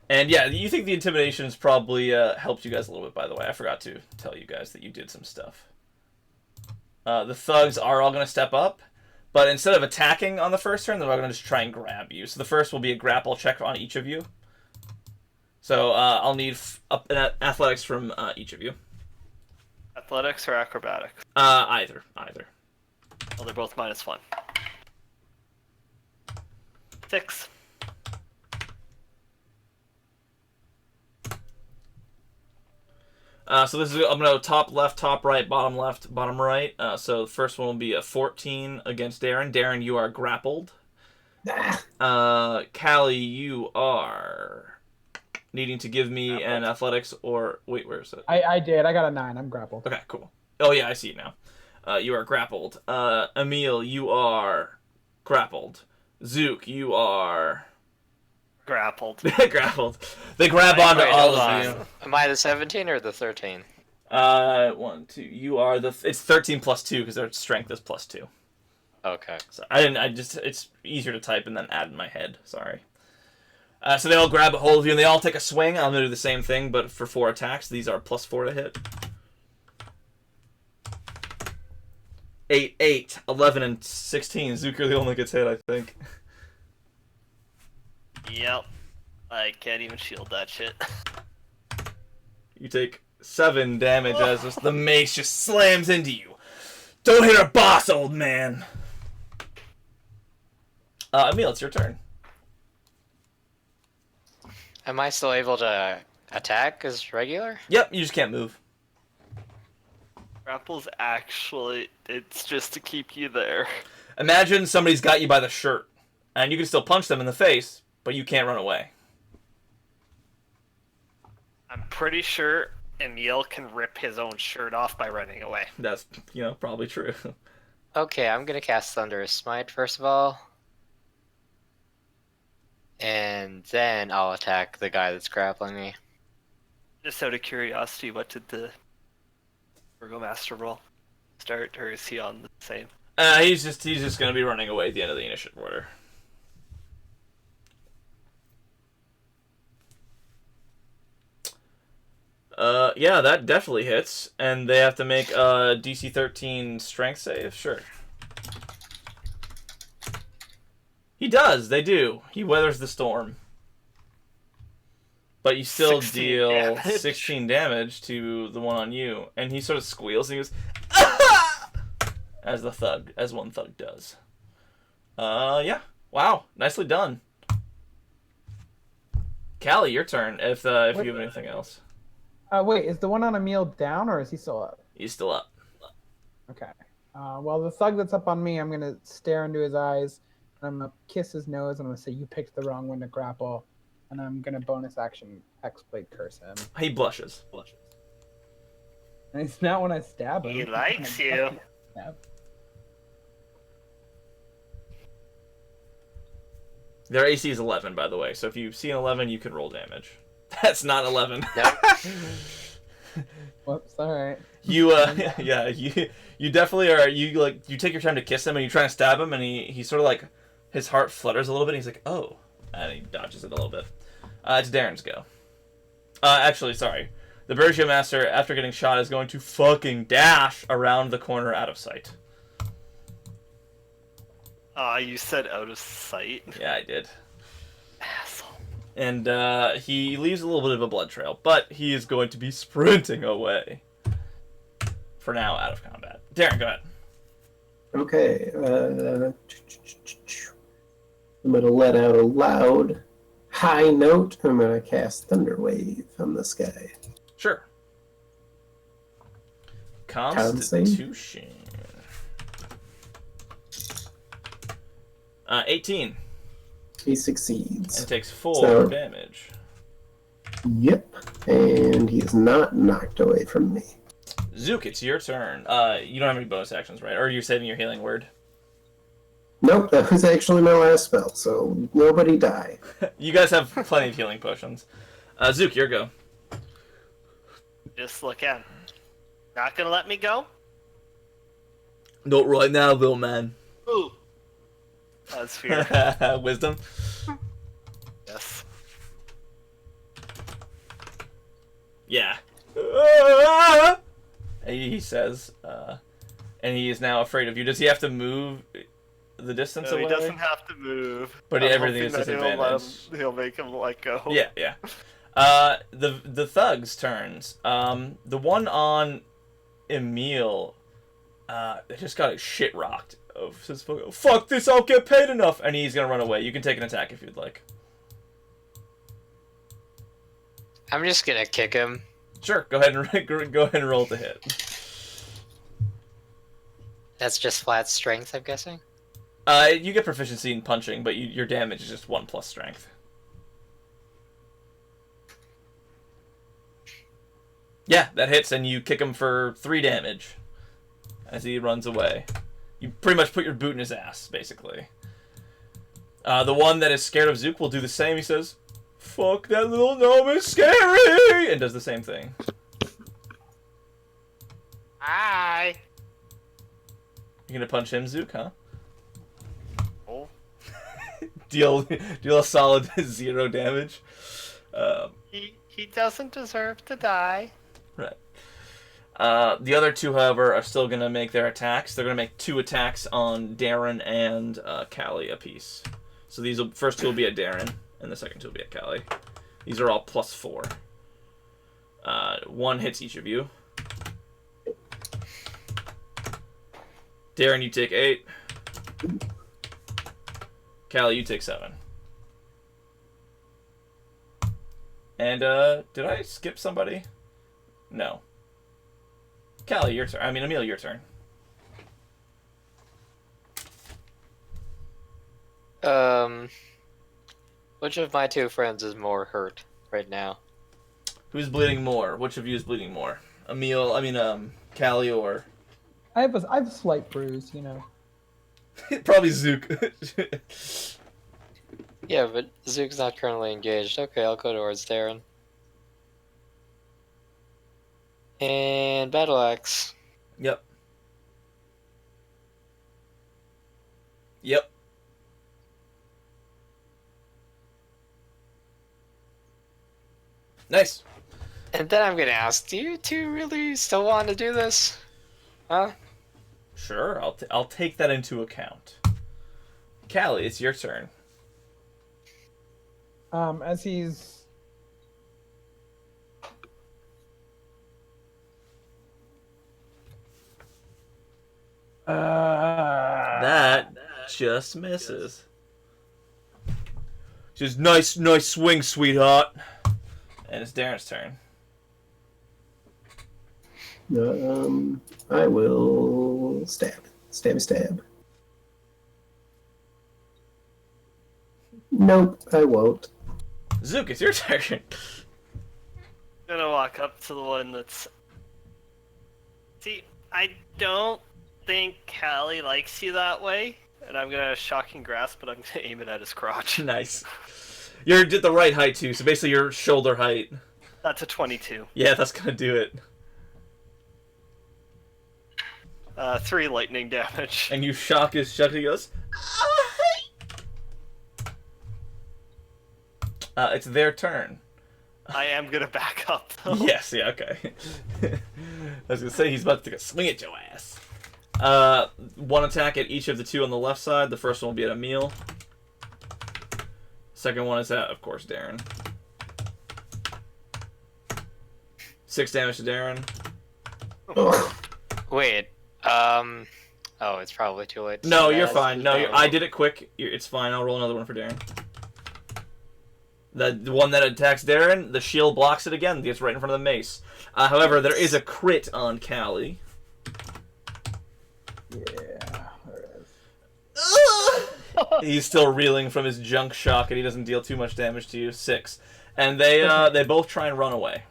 And yeah, you think the intimidations probably helped you guys a little bit, by the way. I forgot to tell you guys that you did some stuff. The thugs are all going to step up, but instead of attacking on the first turn, they're all going to just try and grab you. So the first will be a grapple check on each of you. So I'll need an athletics from each of you. Athletics or acrobatics? Either. Well, they're both -1. 6. So this is, I'm going to top left, top right, bottom left, bottom right. So the first one will be a 14 against Darren. Darren, you are grappled. Callie, you are needing to give me an athletics or... Wait, where is it? I did. I got a 9. I'm grappled. Okay, cool. Oh, yeah, I see it now. You are grappled. Emil, you are grappled. Zook, you are... Grappled. grappled. They grab onto Wait, all hold of on. you. Am I the 17 or the 13? 1, 2. You are the... It's 13 plus 2 because their strength is plus 2. Okay. So it's easier to type and then add in my head. Sorry. So they all grab a hold of you and they all take a swing. I'm going to do the same thing, but for 4 attacks. These are +4 to hit. 8, 11, and 16. Zook, you're the only one that gets hit, I think. Yep. I can't even shield that shit. You take 7 damage as the mace just slams into you. Don't hit our boss, old man. Emil, it's your turn. Am I still able to attack as regular? Yep, you just can't move. Grapple's actually, it's just to keep you there. Imagine somebody's got you by the shirt, and you can still punch them in the face, but you can't run away. I'm pretty sure Emil can rip his own shirt off by running away. That's, probably true. Okay, I'm gonna cast Thunderous Smite first of all. And then I'll attack the guy that's grappling me. Just out of curiosity, what did the Burgomaster roll? Start, or is he on the same? He's just going to be running away at the end of the initiative order. Yeah, that definitely hits, and they have to make a DC 13 strength save. Sure. He does. They do. He weathers the storm. But you still 16 deal damage. 16 damage to the one on you, and he sort of squeals and he goes, "Ah!" as one thug does. Yeah. Wow. Nicely done. Callie, your turn. If you have anything else. Wait, is the one on Emil down or is he still up? He's still up. Okay. Well, the thug that's up on me, I'm gonna stare into his eyes, and I'm gonna kiss his nose, and I'm gonna say, "You picked the wrong one to grapple." and I'm gonna bonus action Hexblade curse him. He blushes. And it's not when I stab him. He It's likes when I you. fucking stab. Their AC is 11, by the way. So if you see an 11, you can roll damage. That's not 11. Nope. Whoops, alright. You yeah, you definitely are. You take your time to kiss him and you try to stab him and he sort of like his heart flutters a little bit and he's like, oh, and he dodges it a little bit. It's Darren's go. Actually, sorry. The Bergio Master, after getting shot, is going to fucking dash around the corner out of sight. You said out of sight. Yeah, I did. Asshole. And he leaves a little bit of a blood trail, but he is going to be sprinting away. For now, out of combat. Darren, go ahead. Okay. I'm going to let out a loud, high note. I'm going to cast Thunder Wave on this guy. Sure. Con Constitution. 18. He succeeds. And takes 4 damage. Yep. And he is not knocked away from me. Zook, it's your turn. You don't have any bonus actions, right? Or are you saving your healing word? Nope, that was actually my last spell, so nobody die. You guys have plenty of healing potions. Zook, your go. Just look at. Not gonna let me go? Not right now, little man. Ooh. That's fear. Wisdom. Yes. Yeah. He says, and he is now afraid of you. Does he have to move the distance No, away? he doesn't have to move. But I'm everything is hoping that disadvantaged. he'll make him let go. Yeah. The thugs turns. The one on Emil, they just got his shit rocked. Says, fuck this, I'll get paid enough, and he's gonna run away. You can take an attack if you'd like. I'm just gonna kick him. Sure, go ahead and roll to hit. That's just flat strength, I'm guessing. You get proficiency in punching, but your damage is just 1 plus strength. Yeah, that hits, and you kick him for 3 damage as he runs away. You pretty much put your boot in his ass, basically. The one that is scared of Zook will do the same. He says, fuck, that little gnome is scary! And does the same thing. Hi. You're gonna punch him, Zook, huh? Oh. deal a solid 0 damage. He doesn't deserve to die. Right. The other two, however, are still going to make their attacks. They're going to make 2 attacks on Darren and Callie apiece. So these first 2 will be at Darren, and the second 2 will be at Callie. These are all +4. 1 hits each of you. Darren, you take 8. Callie, you take 7. And, did I skip somebody? No. Callie, your turn. I mean, Emil, your turn. Which of my 2 friends is more hurt right now? Who's bleeding more? Which of you is bleeding more? Callie or... I have a slight bruise, you know. Probably Zook. Yeah, but Zook's not currently engaged. Okay, I'll go towards Darren. And Battle Axe. Yep. Nice. And then I'm gonna ask, do you 2 really still want to do this? Huh? Sure, I'll take that into account. Callie, it's your turn. As he's... That just misses. She says, nice swing, sweetheart. And it's Darren's turn. I will stab. Nope, I won't. Zook, it's your turn. I'm gonna walk up to the one that's... See, I don't think Callie likes you that way, and I'm gonna shocking grasp, but I'm gonna aim it at his crotch. Nice. You're at the right height, too, so basically your shoulder height. That's a 22. Yeah, that's gonna do it. 3 lightning damage. And you shock his shock, he goes... it's their turn. I am gonna back up, though. Yes, yeah, okay. I was gonna say, he's about to take a swing at your ass. One attack at each of the 2 on the left side. The first one will be at Emil. Second one is at, of course, Darren. 6 damage to Darren. Wait, oh, it's probably too late. No, you're fine. No, I did it quick. It's fine. I'll roll another one for Darren. The one that attacks Darren, the shield blocks it again. It gets right in front of the mace. However, there is a crit on Callie. Yeah, there it is. He's still reeling from his junk shock, and he doesn't deal too much damage to you. 6. And they both try and run away.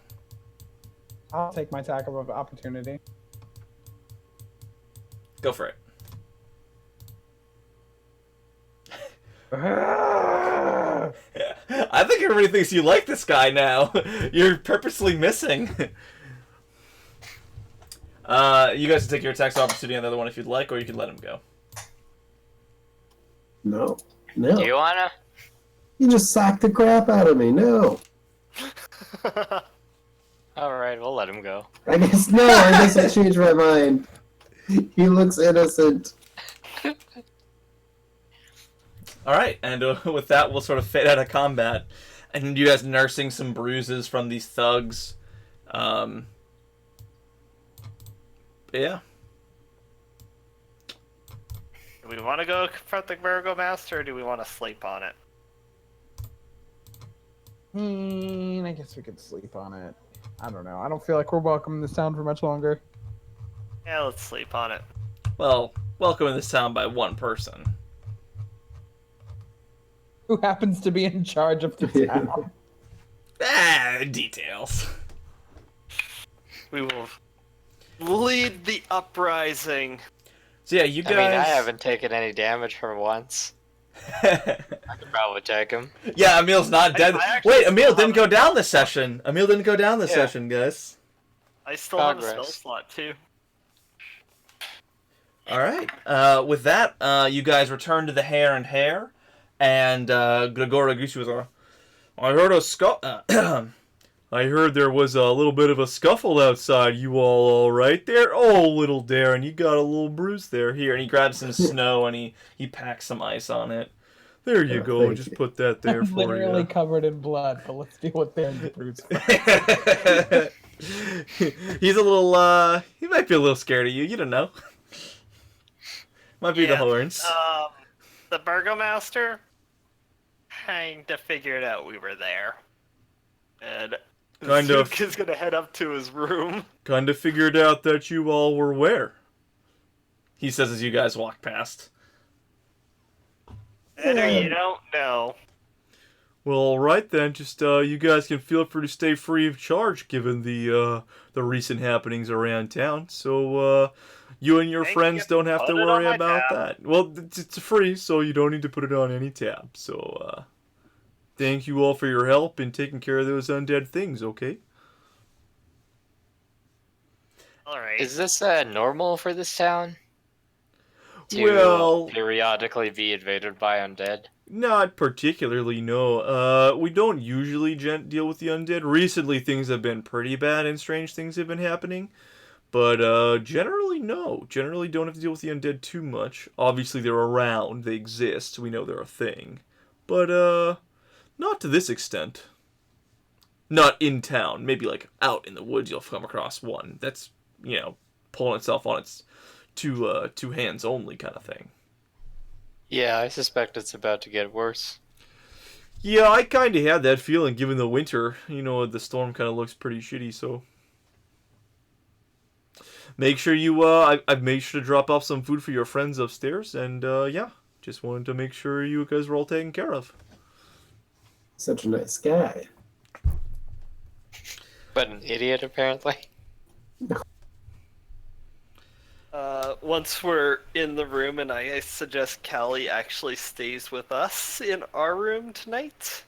I'll take my attack of opportunity. Go for it. I think everybody thinks you like this guy now. You're purposely missing. You guys can take your attacks of opportunity on the other one if you'd like, or you can let him go. No. Do you wanna? You just socked the crap out of me. No. Alright, we'll let him go. I guess I changed my mind. He looks innocent. Alright, and with that, we'll sort of fade out of combat. And you guys nursing some bruises from these thugs. Yeah. Do we want to go confront the Burgomaster, or do we want to sleep on it? I guess we could sleep on it. I don't know. I don't feel like we're welcome in this town for much longer. Yeah, let's sleep on it. Well, welcome in this town by one person. Who happens to be in charge of the town? Details. We will lead the uprising. So yeah, you guys... I mean, I haven't taken any damage for once. I could probably take him. Yeah, Emil's not dead. Wait, Emil didn't go down this session. Emil didn't go down this Yeah. session, guys. I still have a Progress. spell slot, too. Alright. With that, you guys return to the Hare and Hare. And Grigora Gucci was like, I heard there was a little bit of a scuffle outside. You all right there? Oh, little Darren, you got a little bruise there. Here, and he grabs some snow and he packs some ice on it. There you go. thank Just you. put that there I'm for literally you. covered in blood, but let's deal with Darren's bruise. He's a little, he might be a little scared of you. You don't know. Might be the Yeah. horns. The Burgomaster kind of figured out we were there. And Kind of. Zook is gonna head up to his room. Kind of figured out that you all were where? He says as you guys walk past. Better you don't know. Well, all right then. Just you guys can feel free to stay free of charge, given the recent happenings around town. So you and your Thank friends you. don't have to Put it on worry my about tab. that. Well, it's free, so you don't need to put it on any tab. So thank you all for your help in taking care of those undead things. Okay. Alright. Is this normal for this town? To Well- periodically be invaded by undead? Not particularly, no. We don't usually deal with the undead. Recently, things have been pretty bad and strange things have been happening. But generally, no. Generally, don't have to deal with the undead too much. Obviously, they're around. They exist. We know they're a thing. But, not to this extent. Not in town. Maybe, like, out in the woods you'll come across one. That's, pulling itself on its two hands only kind of thing. Yeah, I suspect it's about to get worse. Yeah, I kind of had that feeling given the winter. The storm kind of looks pretty shitty, so... Make sure you, I've made sure to drop off some food for your friends upstairs, and, yeah. Just wanted to make sure you guys were all taken care of. Such a nice guy. But an idiot, apparently. Once we're in the room, and I suggest Callie actually stays with us in our room tonight.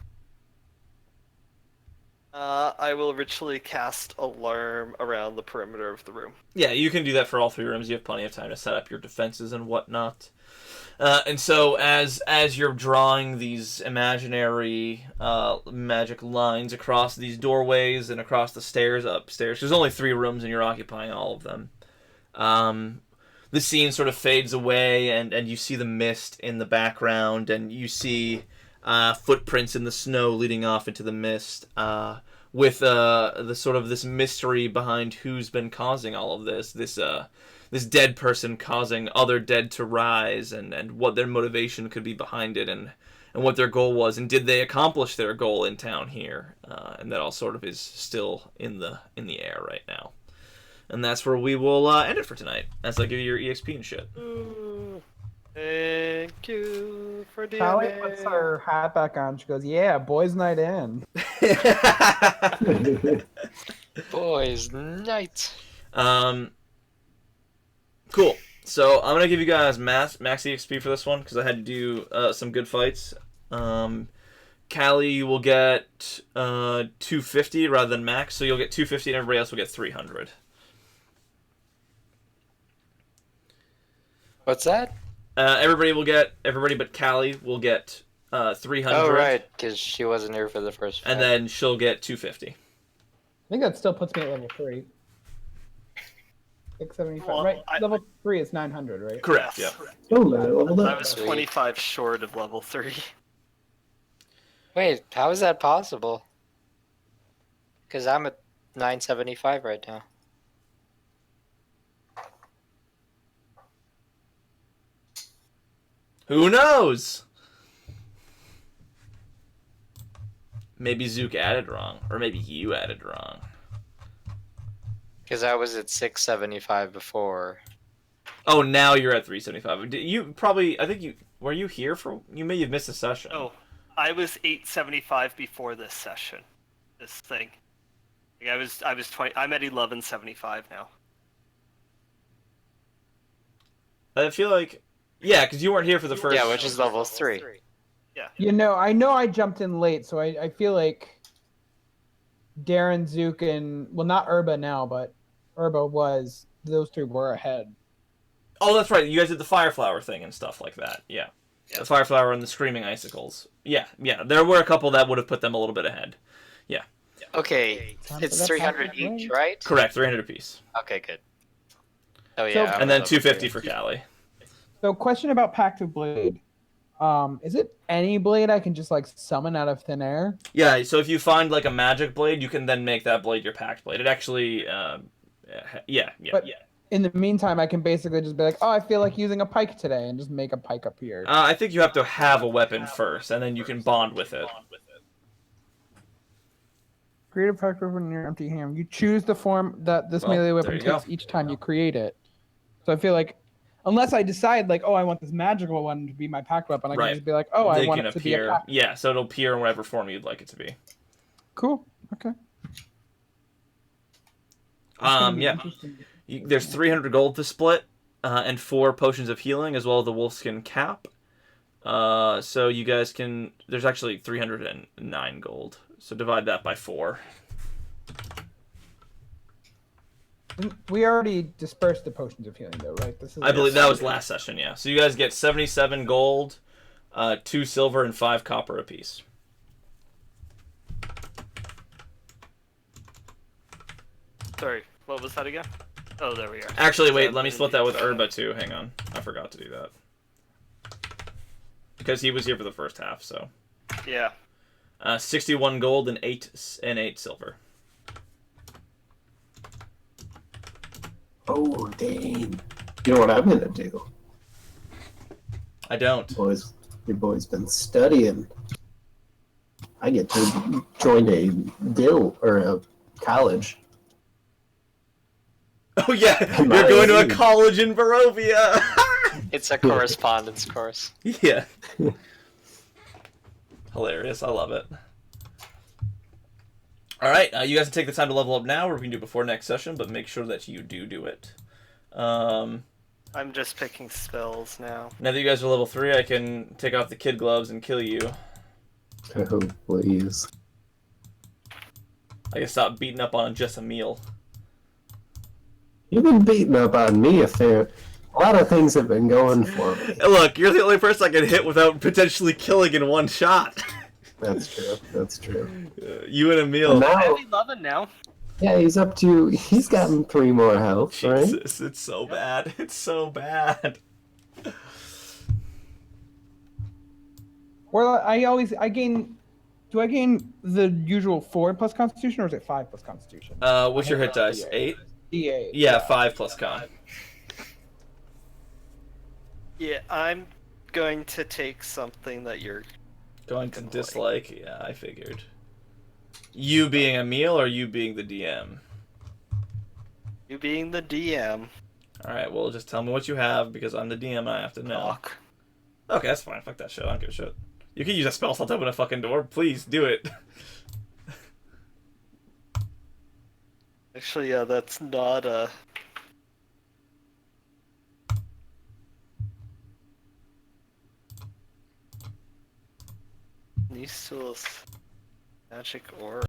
I will ritually cast Alarm around the perimeter of the room. Yeah, you can do that for all 3 rooms. You have plenty of time to set up your defenses and whatnot. And so, as you're drawing these imaginary magic lines across these doorways and across the stairs upstairs, there's only 3 rooms and you're occupying all of them. The scene sort of fades away, and you see the mist in the background, and you see footprints in the snow leading off into the mist, with the sort of this mystery behind who's been causing all of this. This dead person causing other dead to rise, and what their motivation could be behind it, and what their goal was, and did they accomplish their goal in town here? And that all sort of is still in the air right now. And that's where we will end it for tonight, as I give you your EXP and shit. Thank you for the Callie puts her hat back on. She goes, "Yeah, boys' night in." Boys' night. Cool. So I'm gonna give you guys max EXP for this one because I had to do some good fights. Callie, you will get 250 rather than max, so you'll get 250 and everybody else will get 300. What's that? Everybody but Callie will get 300. Oh, right, because she wasn't here for the first fight. And then she'll get 250. I think that still puts me at level 3. 675. Well, right, level 3 is 900, right? Correct, Yes. yeah. Oh, I leveled I up. was 25 short of level 3. Wait, how is that possible? Because I'm at 975 right now. Who knows? Maybe Zook added wrong, or maybe you added wrong. Because I was at 675 before. Oh, now you're at 375. You probably, I think you, were you here for, you may have missed a session. Oh, I was 875 before this session. This thing. Like I was 20. I'm at 1175 now. I feel like, yeah, because you weren't here for the first. Yeah, which is level 3. Yeah. You know I jumped in late, so I feel like Darren, Zook, and, well, not Urba now, but Urba was, those 3 were ahead. Oh, that's right. You guys did the Fireflower thing and stuff like that. Yeah. The Fireflower and the Screaming Icicles. Yeah. There were a couple that would have put them a little bit ahead. Yeah. Okay, it's 300 each, right? Correct, 300 apiece. Okay, good. Oh, yeah. And then 250 for Callie. So, question about Pact of Blade. Is it any blade I can just, like, summon out of thin air? Yeah, so if you find, like, a magic blade, you can then make that blade your pact blade. It actually, yeah. In the meantime, I can basically just be like, oh, I feel like using a pike today, and just make a pike appear. I think you have to have a weapon first, and then you can bond with it. Create a pike weapon in your empty hand. You choose the form that this melee weapon takes each time you create it. So I feel like, unless I decide, like, oh, I want this magical one to be my pact weapon, I can just be like, oh, I want it to be a pact. Yeah, so it'll appear in whatever form you'd like it to be. Cool. Okay. Yeah. There's 300 gold to split, and 4 potions of healing, as well as the wolfskin cap. So you guys can... There's actually 309 gold. So divide that by 4. We already dispersed the potions of healing, though, right? I believe that was last session, yeah. So you guys get 77 gold, 2 silver, and 5 copper apiece. Sorry, what was that again? Oh, there we are. Actually, wait, let me split that with Urba, too. Hang on. I forgot to do that. Because he was here for the first half, so... Yeah. 61 gold and 8 silver. Oh, dang. You know what I'm going to do? I don't. Your boy's been studying. I get to join a guild, or a college. Oh, yeah, you're going to a college in Barovia! It's a correspondence course. Yeah. Hilarious, I love it. All right, you guys can take the time to level up now, or we can do it before next session, but make sure that you do it. I'm just picking spells now. Now that you guys are level 3, I can take off the kid gloves and kill you. Oh, please. I can stop beating up on just a meal. You've been beating up on me a fair. A lot of things have been going for me. Look, you're the only person I can hit without potentially killing in one shot. That's true. That's true. You and a meal. And now, Heavy loving now. yeah, he's up to. He's gotten 3 more health, right? Jesus, it's so bad. It's so bad. Well, I gain. Do I gain the usual 4 plus Constitution, or is it 5 plus Constitution? What's your hit dice? 8? D8. Yeah, 5 plus con. Yeah, I'm going to take something that you're Going to dislike? Yeah, I figured. You being a meal or you being the DM? you being the DM. Alright, well, just tell me what you have because I'm the DM and I have to know. Okay, that's fine. Fuck that shit. I don't give a shit. You can use a spell slot to open a fucking door. Please, do it. Actually, yeah, that's not a. Nistos magic orb.